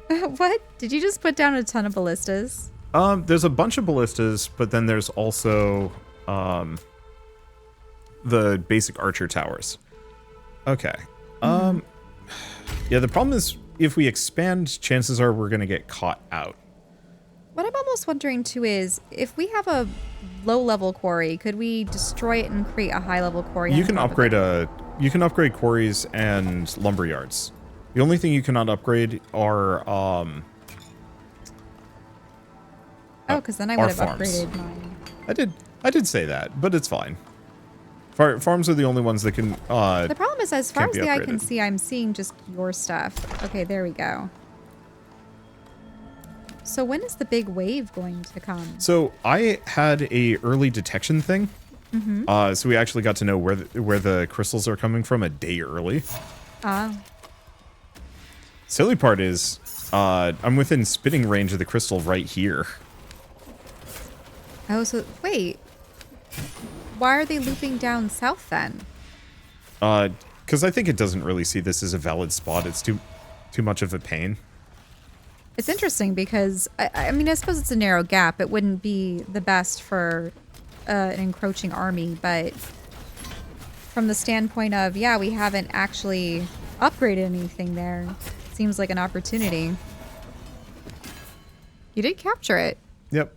What? Did you just put down a ton of ballistas? There's a bunch of ballistas, but then there's also the basic archer towers. Okay. Yeah, the problem is if we expand, chances are we're going to get caught out. What I'm almost wondering too is, if we have a low-level quarry, could we destroy it and create a high-level quarry? You can upgrade upgrade quarries and lumber yards. The only thing you cannot upgrade are because then I would have farms. upgraded mine. I did say that, but it's fine. Farms are the only ones that can The problem is, as far can't as be the eye can upgraded. see, I'm seeing just your stuff. Okay, there we go. So when is the big wave going to come? So I had a early detection thing. So we actually got to know where the crystals are coming from a day early. Ah. Silly part is, I'm within spitting range of the crystal right here. Oh, so wait. Why are they looping down south then? Because I think it doesn't really see this as a valid spot. It's too much of a pain. It's interesting because, I mean, I suppose it's a narrow gap. It wouldn't be the best for an encroaching army, but from the standpoint of, yeah, we haven't actually upgraded anything there. Seems like an opportunity. You did capture it. Yep.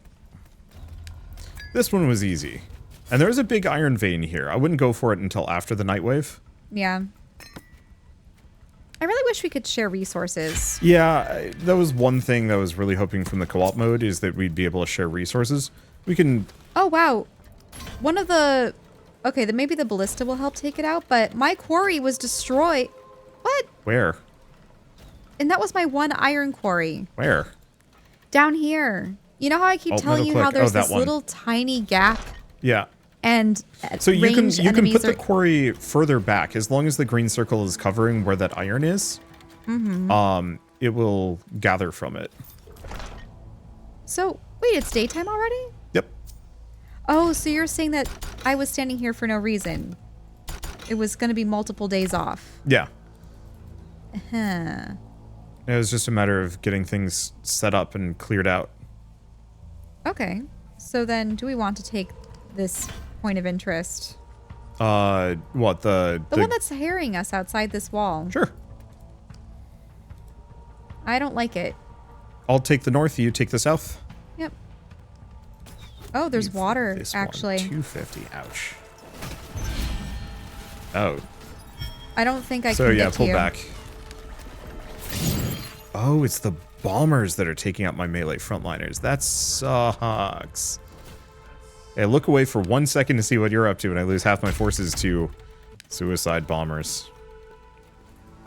This one was easy. And there is a big iron vein here. I wouldn't go for it until after the night wave. Yeah. I really wish we could share resources. Yeah, that was one thing that I was really hoping from the co-op mode, is that we'd be able to share resources. We can... Oh, wow. One of the... Okay, then maybe the ballista will help take it out, but my quarry was destroyed. What? Where? And that was my one iron quarry. Where? Down here. You know how I keep telling you how there's this little tiny gap? Yeah. And so you can put the are... quarry further back as long as the green circle is covering where that iron is. It will gather from it. So wait, it's daytime already? Yep. Oh, so you're saying that I was standing here for no reason? It was going to be multiple days off. Yeah. Huh. It was just a matter of getting things set up and cleared out. Okay. So then, do we want to take this point of interest? What, the one that's harrying us outside this wall. Sure. I don't like it. I'll take the north, you take the south. Yep. Oh, there's water, actually. 250, ouch. Oh. I don't think I so, can yeah, get to pull you. back. Oh, it's the bombers that are taking out my melee frontliners. That sucks. Hey, look away for 1 second to see what you're up to, and I lose half my forces to suicide bombers.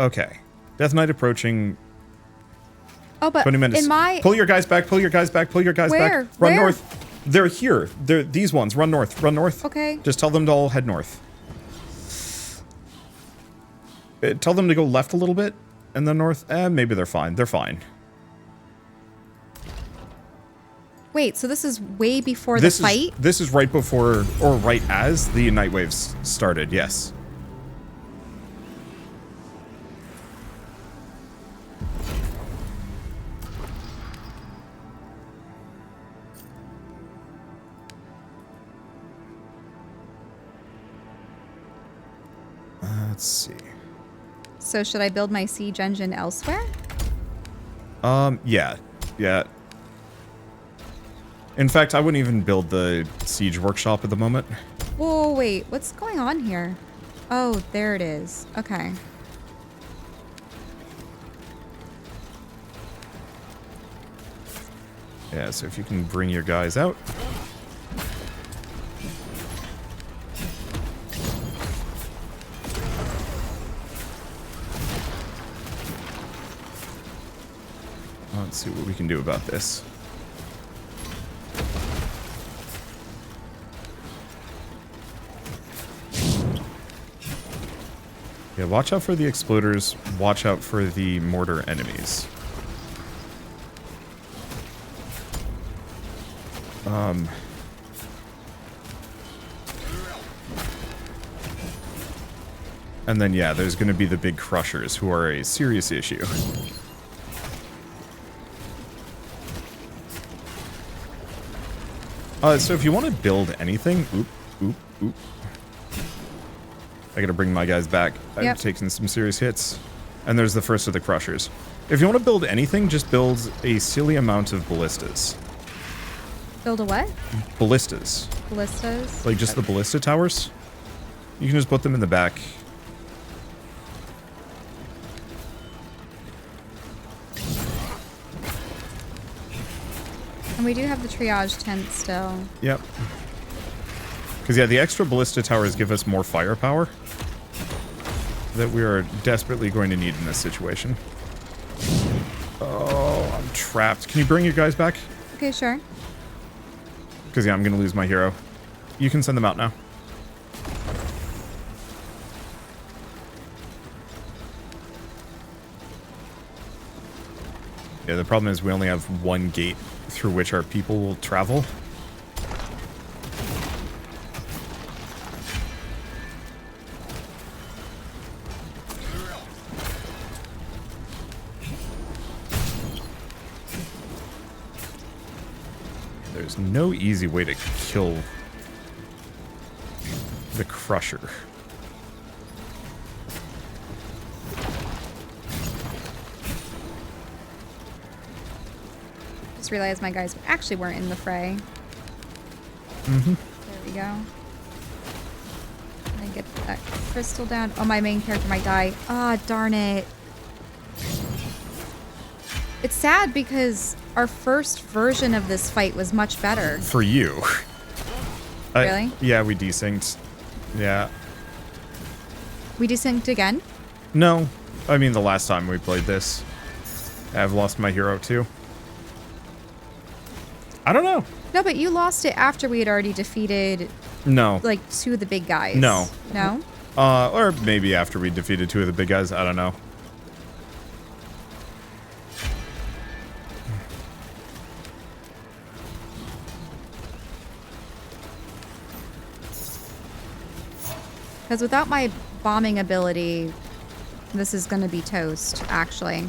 Okay. Death Knight approaching. Oh, but 20 minutes. in my... Pull your guys back, pull your guys back, pull your guys Where? back. Run Where? north. They're here. They're these ones. Run north. Run north. Okay. Just tell them to all head north. Tell them to go left a little bit, and then north. Maybe they're fine. They're fine. Wait, so this is way before the fight? This is right before, or right as, the night waves started, yes. Let's see. So should I build my siege engine elsewhere? Yeah. Yeah. In fact, I wouldn't even build the siege workshop at the moment. Whoa, wait. What's going on here? Oh, there it is. Okay. Yeah, so if you can bring your guys out. Let's see what we can do about this. Yeah, watch out for the exploders. Watch out for the mortar enemies. And then, yeah, there's going to be the big crushers, who are a serious issue. So if you want to build anything... Oop. I gotta bring my guys back. I've taken some serious hits. And there's the first of the crushers. If you want to build anything, just build a silly amount of ballistas. Build a what? Ballistas. Ballistas? Like just the ballista towers. You can just put them in the back. And we do have the triage tent still. Yep. Because, yeah, the extra ballista towers give us more firepower that we are desperately going to need in this situation. Oh, I'm trapped. Can you bring your guys back? Okay, sure. Because, yeah, I'm going to lose my hero. You can send them out now. Yeah, the problem is we only have one gate through which our people will travel. there's no easy way to kill the Crusher. Just realized my guys actually weren't in the fray. Mm-hmm. There we go. And get that crystal down. Oh, my main character might die. Ah, darn it. It's sad because our first version of this fight was much better. For you. Really? Yeah, we desynced. Yeah. We desynced again? No. I mean, the last time we played this. I've lost my hero too. I don't know. No, but you lost it after we had already defeated, No. like, 2 of the big guys. No. No? Or maybe after we defeated 2 of the big guys. I don't know. Because without my bombing ability, this is going to be toast, actually.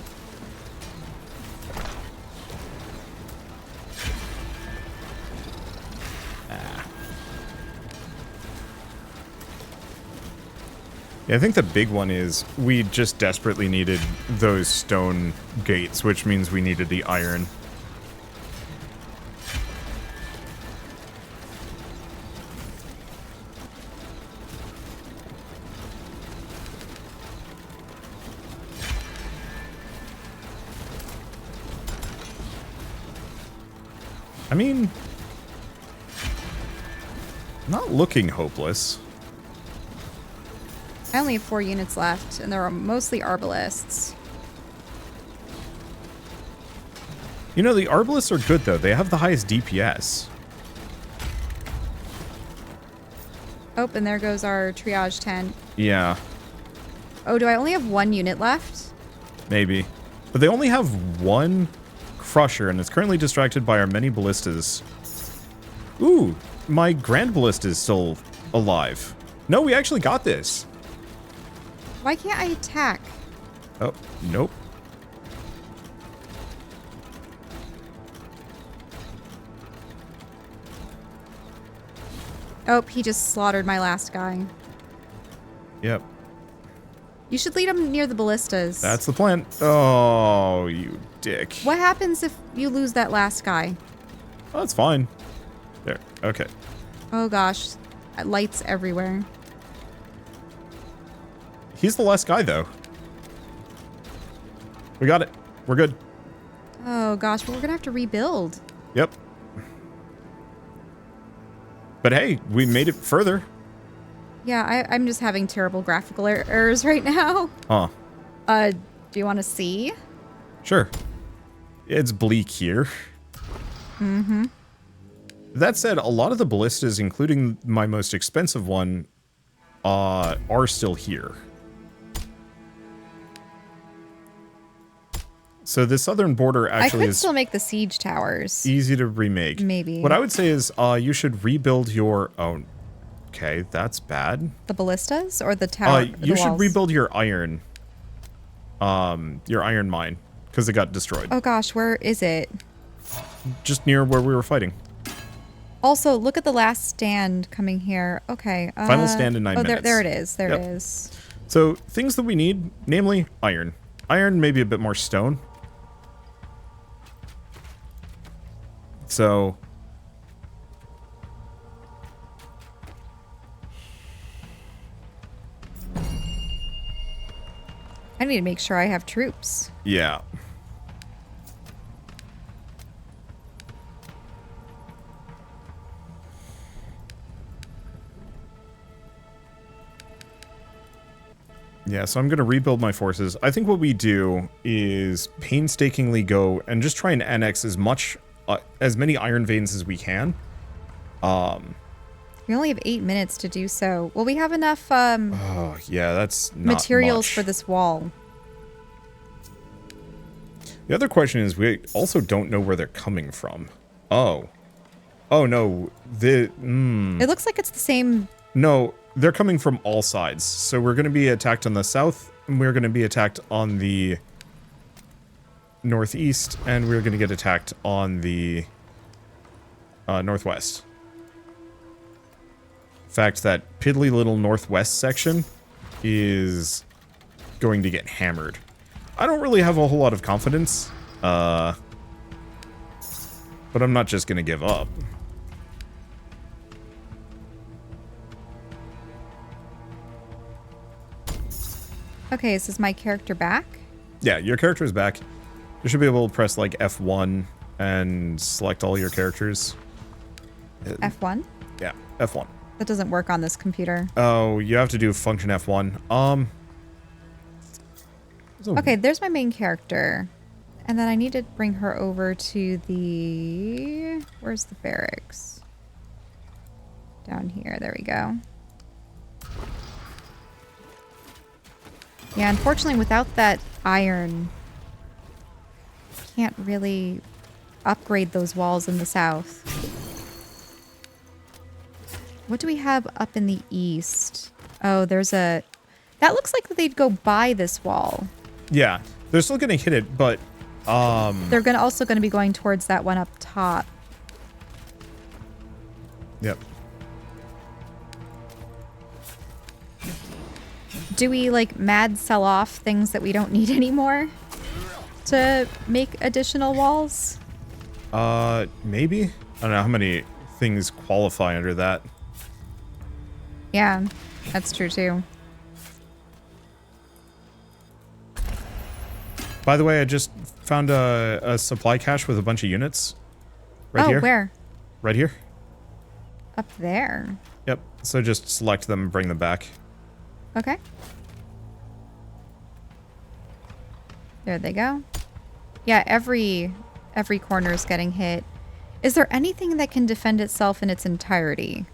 Yeah, I think the big one is we just desperately needed those stone gates, which means we needed the iron. I mean, not looking hopeless. I only have 4 units left, and they're mostly arbalists. You know, the arbalists are good, though. They have the highest DPS. Oh, and there goes our triage tent. Yeah, Oh, do I only have 1 unit left? maybe. But they only have 1 Crusher, and it's currently distracted by our many ballistas. Ooh, my Grand Ballista is still alive. No, we actually got this. Why can't I attack? Oh, nope. Oh, he just slaughtered my last guy. Yep. You should lead him near the ballistas. That's the plan. Oh, you dick. What happens if you lose that last guy? Oh, that's fine. There. Okay. Oh gosh, lights everywhere. He's the last guy, though. We got it. We're good. Oh gosh, but we're gonna have to rebuild. Yep. But hey, we made it further. Yeah, I'm just having terrible graphical errors right now. Huh. Do you want to see? Sure. It's bleak here. Mm-hmm. That said, a lot of the ballistas, including my most expensive one, are still here. So the southern border actually I could is still make the siege towers. easy to remake. Maybe. What I would say is you should rebuild your... Oh, okay, that's bad. The ballistas or the tower? You the should walls? rebuild your iron mine, because it got destroyed. Oh gosh, where is it? Just near where we were fighting. Also, look at the last stand coming here. Okay. Final stand in 9 oh, minutes. there it is. There Yep. it is. So, things that we need, namely iron. Iron, maybe a bit more stone. So... I need to make sure I have troops. yeah. Yeah, so I'm going to rebuild my forces. I think what we do is painstakingly go and just try and annex as many iron veins as we can. We only have 8 minutes to do so. Well, we have enough Oh, yeah, that's not materials much. for this wall. The other question is we also don't know where they're coming from. Oh. Oh, no. It looks like it's the same. No, they're coming from all sides. So we're going to be attacked on the south, and we're going to be attacked on the northeast, and we're going to get attacked on the Northwest. In fact, that piddly little northwest section is going to get hammered. I don't really have a whole lot of confidence, but I'm not just going to give up. Okay, so is my character back? Yeah, your character is back. You should be able to press like F1 and select all your characters. F1? Yeah, F1. That doesn't work on this computer. Oh, you have to do function F1. Okay, there's my main character. And then I need to bring her over to the... Where's the barracks? Down here. There we go. Yeah, unfortunately, without that iron, can't really upgrade those walls in the south. What do we have up in the east? Oh, there's a... That looks like they'd go by this wall. Yeah, they're still going to hit it, but... They're also going to be going towards that one up top. Yep. Do we, like, mad sell off things that we don't need anymore to make additional walls? Maybe? I don't know how many things qualify under that. Yeah, that's true, too. By the way, I just found a supply cache with a bunch of units. Right here. Oh, where? Right here. Up there. Yep. So just select them and bring them back. Okay. There they go. Yeah, every corner is getting hit. Is there anything that can defend itself in its entirety?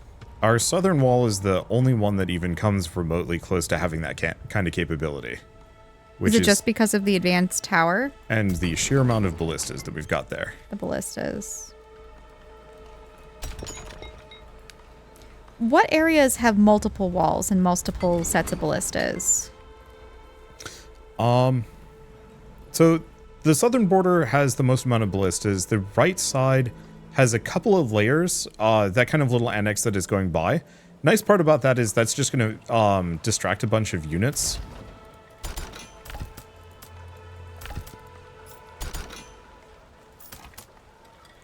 Our southern wall is the only one that even comes remotely close to having that kind of capability. Is it just because of the advanced tower? And the sheer amount of ballistas that we've got there. The ballistas. What areas have multiple walls and multiple sets of ballistas? So the southern border has the most amount of ballistas. The right side has a couple of layers, that kind of little annex that is going by. Nice part about that is that's just going to distract a bunch of units.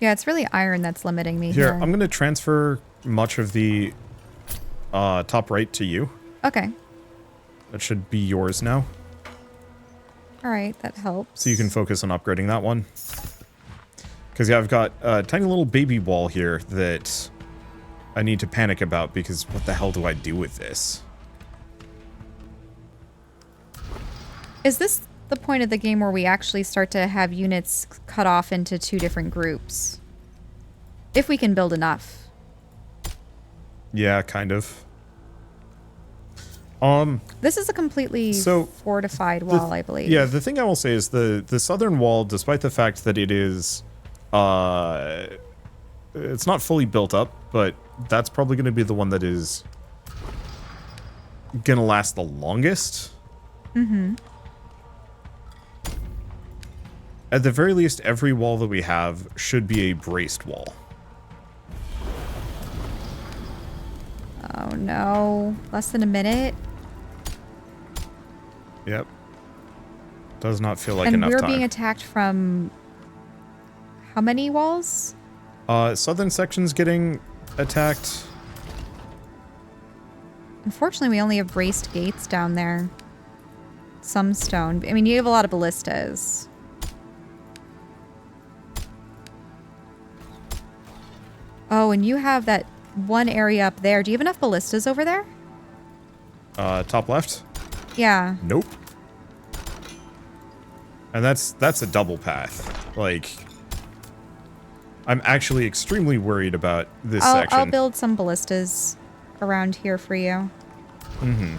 Yeah, it's really iron that's limiting me Here, here. I'm going to transfer much of the top right to you. Okay. That should be yours now. All right, that helps. So you can focus on upgrading that one. Because yeah, I've got a tiny little baby wall here that I need to panic about because what the hell do I do with this? Is this the point of the game where we actually start to have units cut off into two different groups? If we can build enough. Yeah, kind of. This is a completely fortified wall, I believe. Yeah, the thing I will say is the southern wall, despite the fact that it is, it's not fully built up, but that's probably going to be the one that is going to last the longest. Mm-hmm. At the very least, every wall that we have should be a braced wall. Oh no. Less than a minute? Yep. Does not feel like enough time. And we're being attacked from how many walls? Southern section's getting attacked. Unfortunately, we only have braced gates down there. Some stone. I mean, you have a lot of ballistas. Oh, and you have that one area up there. Do you have enough ballistas over there? Top left? Yeah. Nope. And that's a double path. Like, I'm actually extremely worried about this section. I'll build some ballistas around here for you. Mm-hmm.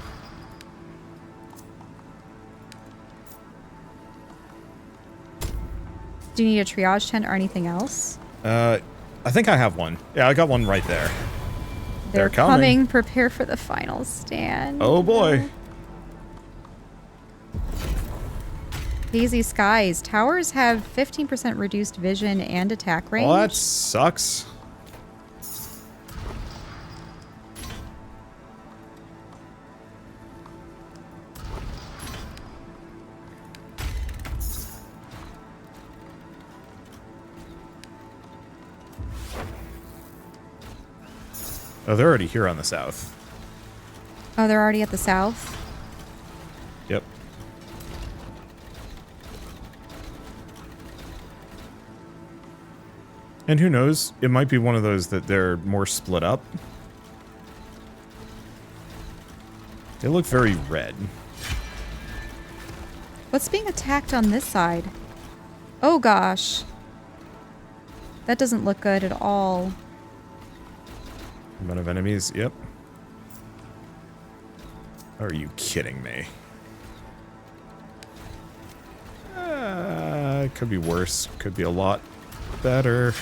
Do you need a triage tent or anything else? I think I have one. Yeah, I got one right there. They're coming. Prepare for the final stand. Oh boy. Hazy skies. Towers have 15% reduced vision and attack range. Well, that sucks. Oh, they're already here on the south. Oh, they're already at the south? Yep. And who knows? It might be one of those that they're more split up. They look very red. What's being attacked on this side? Oh gosh. That doesn't look good at all. Amount of enemies, yep. Are you kidding me? It could be worse. Could be a lot better.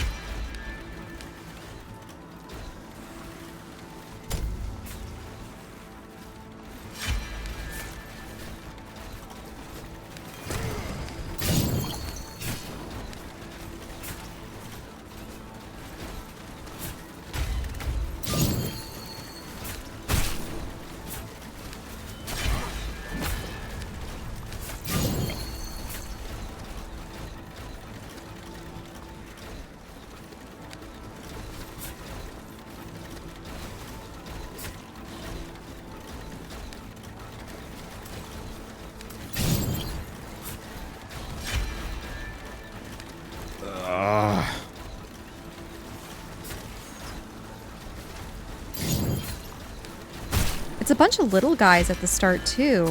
It's a bunch of little guys at the start, too.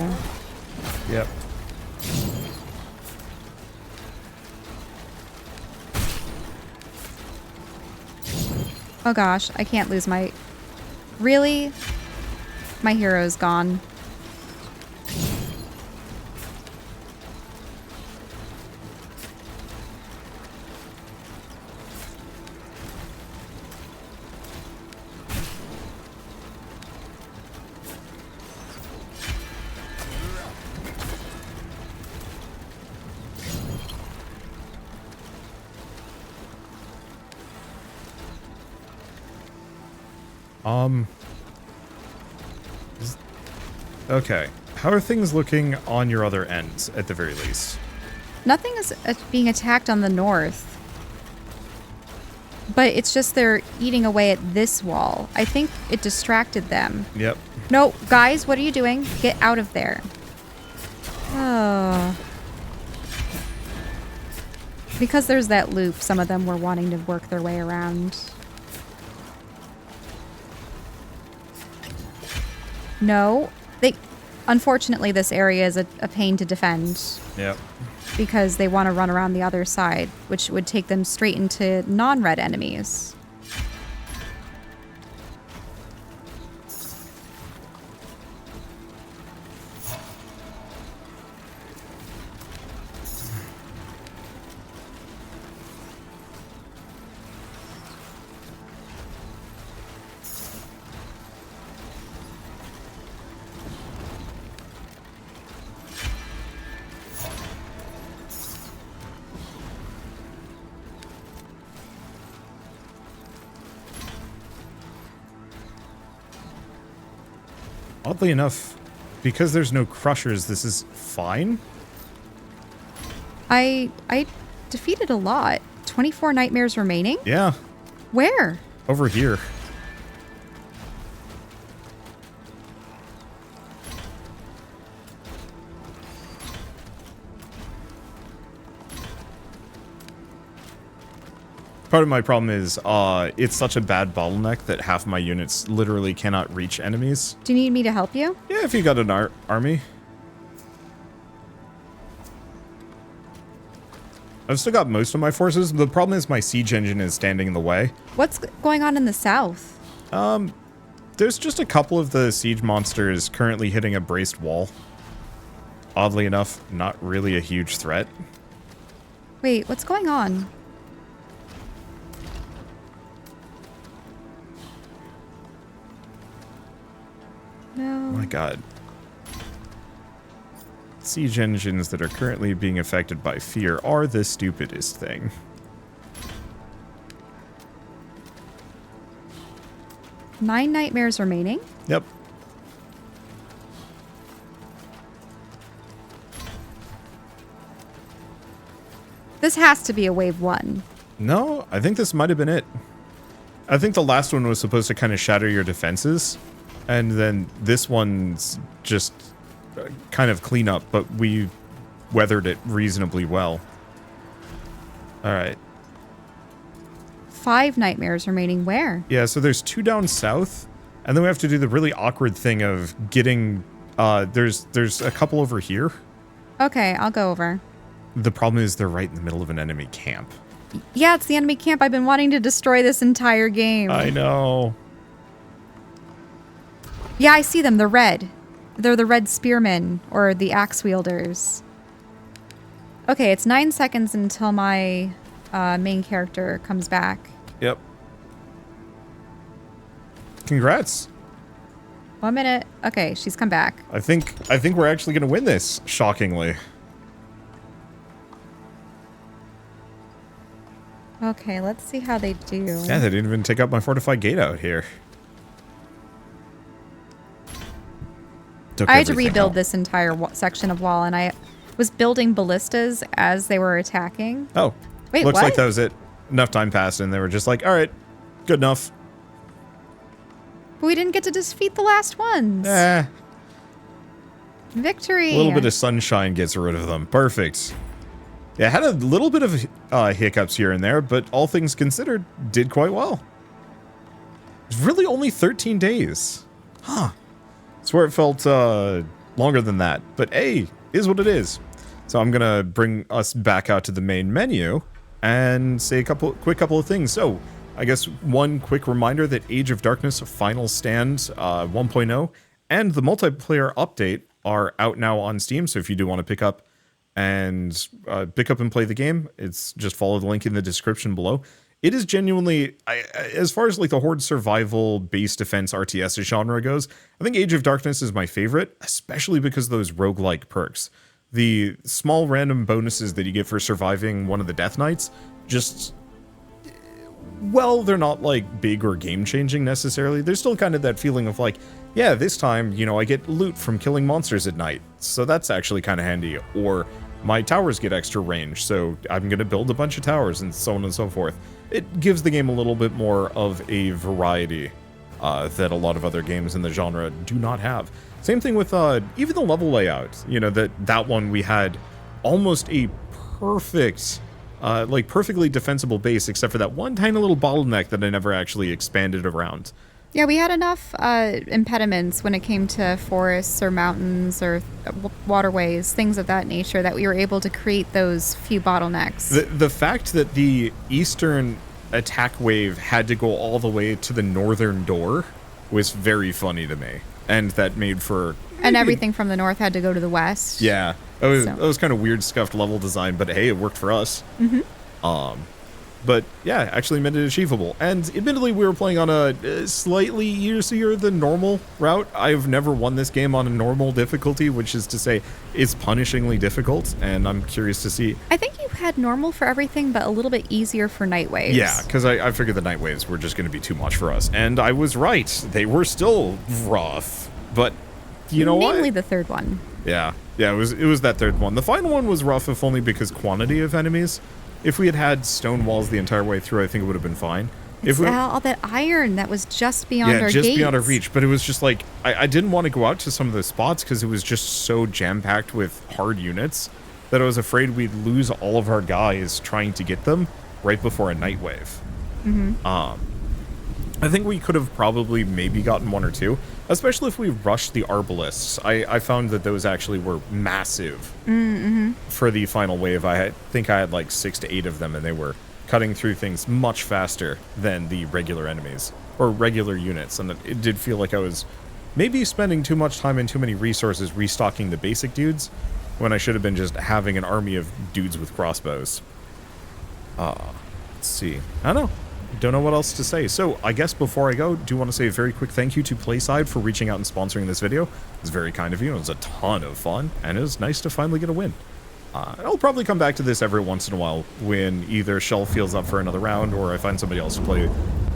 Yep. Oh gosh, I can't lose my... Really? My hero's gone. Okay. How are things looking on your other ends, at the very least? Nothing is being attacked on the north. But it's just they're eating away at this wall. I think it distracted them. Yep. No, guys, what are you doing? Get out of there. Oh. Because there's that loop, some of them were wanting to work their way around. No. Unfortunately, this area is a pain to defend. Yep. Because they want to run around the other side, which would take them straight into non-red enemies. Oddly enough, because there's no crushers, this is fine. I defeated a lot. 24 nightmares remaining? Yeah. Where? Over here. Part of my problem is it's such a bad bottleneck that half my units literally cannot reach enemies. Do you need me to help you? Yeah, if you got an army. I've still got most of my forces. The problem is my siege engine is standing in the way. What's going on in the south? There's just a couple of the siege monsters currently hitting a braced wall. Oddly enough, not really a huge threat. Wait, what's going on? No. Oh my god. Siege engines that are currently being affected by fear are the stupidest thing. Nine nightmares remaining? Yep. This has to be a wave 1. No, I think this might have been it. I think the last one was supposed to kind of shatter your defenses, and then this one's just kind of clean up, but we weathered it reasonably well. All right. 5 nightmares remaining where? Yeah, so there's 2 down south, and then we have to do the really awkward thing of getting, there's a couple over here. Okay, I'll go over. The problem is they're right in the middle of an enemy camp. Yeah, it's the enemy camp I've been wanting to destroy this entire game. I know. Yeah, I see them. They're red. They're the red spearmen, or the axe wielders. Okay, it's 9 seconds until my main character comes back. Yep. Congrats. 1 minute. Okay, she's come back. I think we're actually going to win this, shockingly. Okay, let's see how they do. Yeah, they didn't even take out my fortified gate out here. I had to rebuild this entire section of wall, and I was building ballistas as they were attacking. Oh. Wait, looks what? like that was it. Enough time passed, and they were just like, all right, good enough. But we didn't get to defeat the last ones. Victory. A little bit of sunshine gets rid of them. Perfect. Yeah, I had a little bit of hiccups here and there, but all things considered, did quite well. It's really only 13 days. Huh. I swear it felt longer than that, but hey, is what it is. So I'm gonna bring us back out to the main menu and say a quick couple of things. So I guess one quick reminder that Age of Darkness Final Stand 1.0 and the multiplayer update are out now on Steam. So if you do want to pick up and play the game, it's just follow the link in the description below. It is genuinely, as far as like the Horde survival base defense RTS genre goes, I think Age of Darkness is my favorite, especially because of those roguelike perks. The small random bonuses that you get for surviving one of the Death Knights, just, well, they're not like big or game-changing necessarily. There's still kind of that feeling of like, yeah, this time, you know, I get loot from killing monsters at night, so that's actually kind of handy. Or my towers get extra range, so I'm going to build a bunch of towers and so on and so forth. It gives the game a little bit more of a variety that a lot of other games in the genre do not have. Same thing with even the level layout. You know, that one we had almost a perfect, like perfectly defensible base, except for that one tiny little bottleneck that I never actually expanded around. Yeah, we had enough impediments when it came to forests or mountains or waterways, things of that nature, that we were able to create those few bottlenecks. The fact that the eastern attack wave had to go all the way to the northern door was very funny to me. And that made for... And everything from the north had to go to the west. Yeah. It was kind of weird, scuffed level design, but hey, it worked for us. Mm-hmm. But yeah, actually made it achievable. And admittedly, we were playing on a slightly easier than normal route. I've never won this game on a normal difficulty, which is to say it's punishingly difficult, and I'm curious to see. I think you had normal for everything, but a little bit easier for night waves. Yeah, because I figured the night waves were just going to be too much for us. And I was right. They were still rough. But you know what? Namely the third one. Yeah, it was that third one. The final one was rough, if only because quantity of enemies. If we had had stone walls the entire way through, I think it would have been fine. It's all that iron that was just beyond our gates. Yeah, just beyond our reach. But it was just like, I didn't want to go out to some of those spots because it was just so jam-packed with hard units that I was afraid we'd lose all of our guys trying to get them right before a night wave. Mm-hmm. I think we could have probably maybe gotten one or two, especially if we rushed the arbalists. I found that those actually were massive for the final wave. I think I had like 6 to 8 of them, and they were cutting through things much faster than the regular enemies or regular units. And it did feel like I was maybe spending too much time and too many resources restocking the basic dudes when I should have been just having an army of dudes with crossbows. Let's see. I don't know. Don't know what else to say. So I guess before I go, do want to say a very quick thank you to Playside for reaching out and sponsoring this video. It was very kind of you. It was a ton of fun, and it was nice to finally get a win. I'll probably come back to this every once in a while when either Shell feels up for another round or I find somebody else to play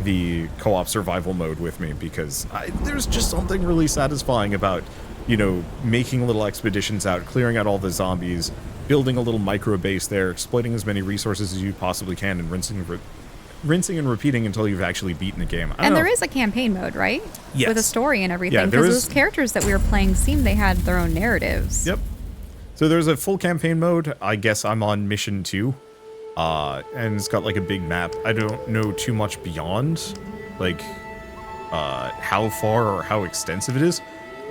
the co-op survival mode with me, because there's just something really satisfying about, you know, making little expeditions out, clearing out all the zombies, building a little micro base there, exploiting as many resources as you possibly can, and rinsing and repeating until you've actually beaten a game. And there is a campaign mode, right? Yes. With a story and everything. Yeah, there because is. those characters that we were playing seemed they had their own narratives. Yep. So there's a full campaign mode. I guess I'm on mission 2. And it's got like a big map. I don't know too much beyond, like, how far or how extensive it is.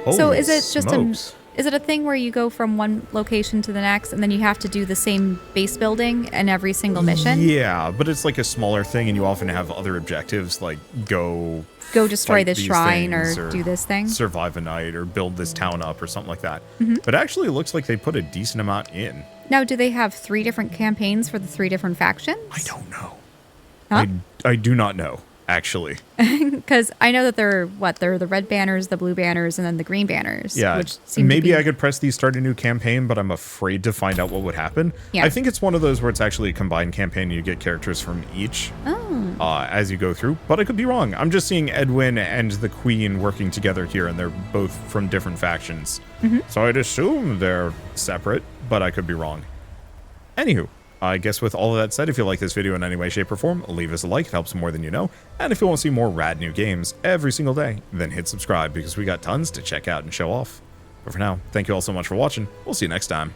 Holy So is it smokes. is it a thing where you go from one location to the next and then you have to do the same base building in every single mission? Yeah, but it's like a smaller thing, and you often have other objectives like go destroy fight this these shrine things, or do this thing? survive a night, or build this town up, or something like that. Mm-hmm. But actually, it looks like they put a decent amount in. Now, do they have 3 different campaigns for the 3 different factions? I don't know. Huh? I do not know, actually. Because I know that they're the red banners, the blue banners, and then the green banners. Yeah, which seem maybe to be... I could press these start a new campaign, but I'm afraid to find out what would happen. Yeah. I think it's one of those where it's actually a combined campaign and you get characters from each as you go through, but I could be wrong. I'm just seeing Edwin and the Queen working together here, and they're both from different factions. So I'd assume they're separate, but I could be wrong. Anywho, I guess with all of that said, if you like this video in any way, shape, or form, leave us a like. It helps more than you know. And if you want to see more rad new games every single day, then hit subscribe, because we got tons to check out and show off. But for now, thank you all so much for watching. We'll see you next time.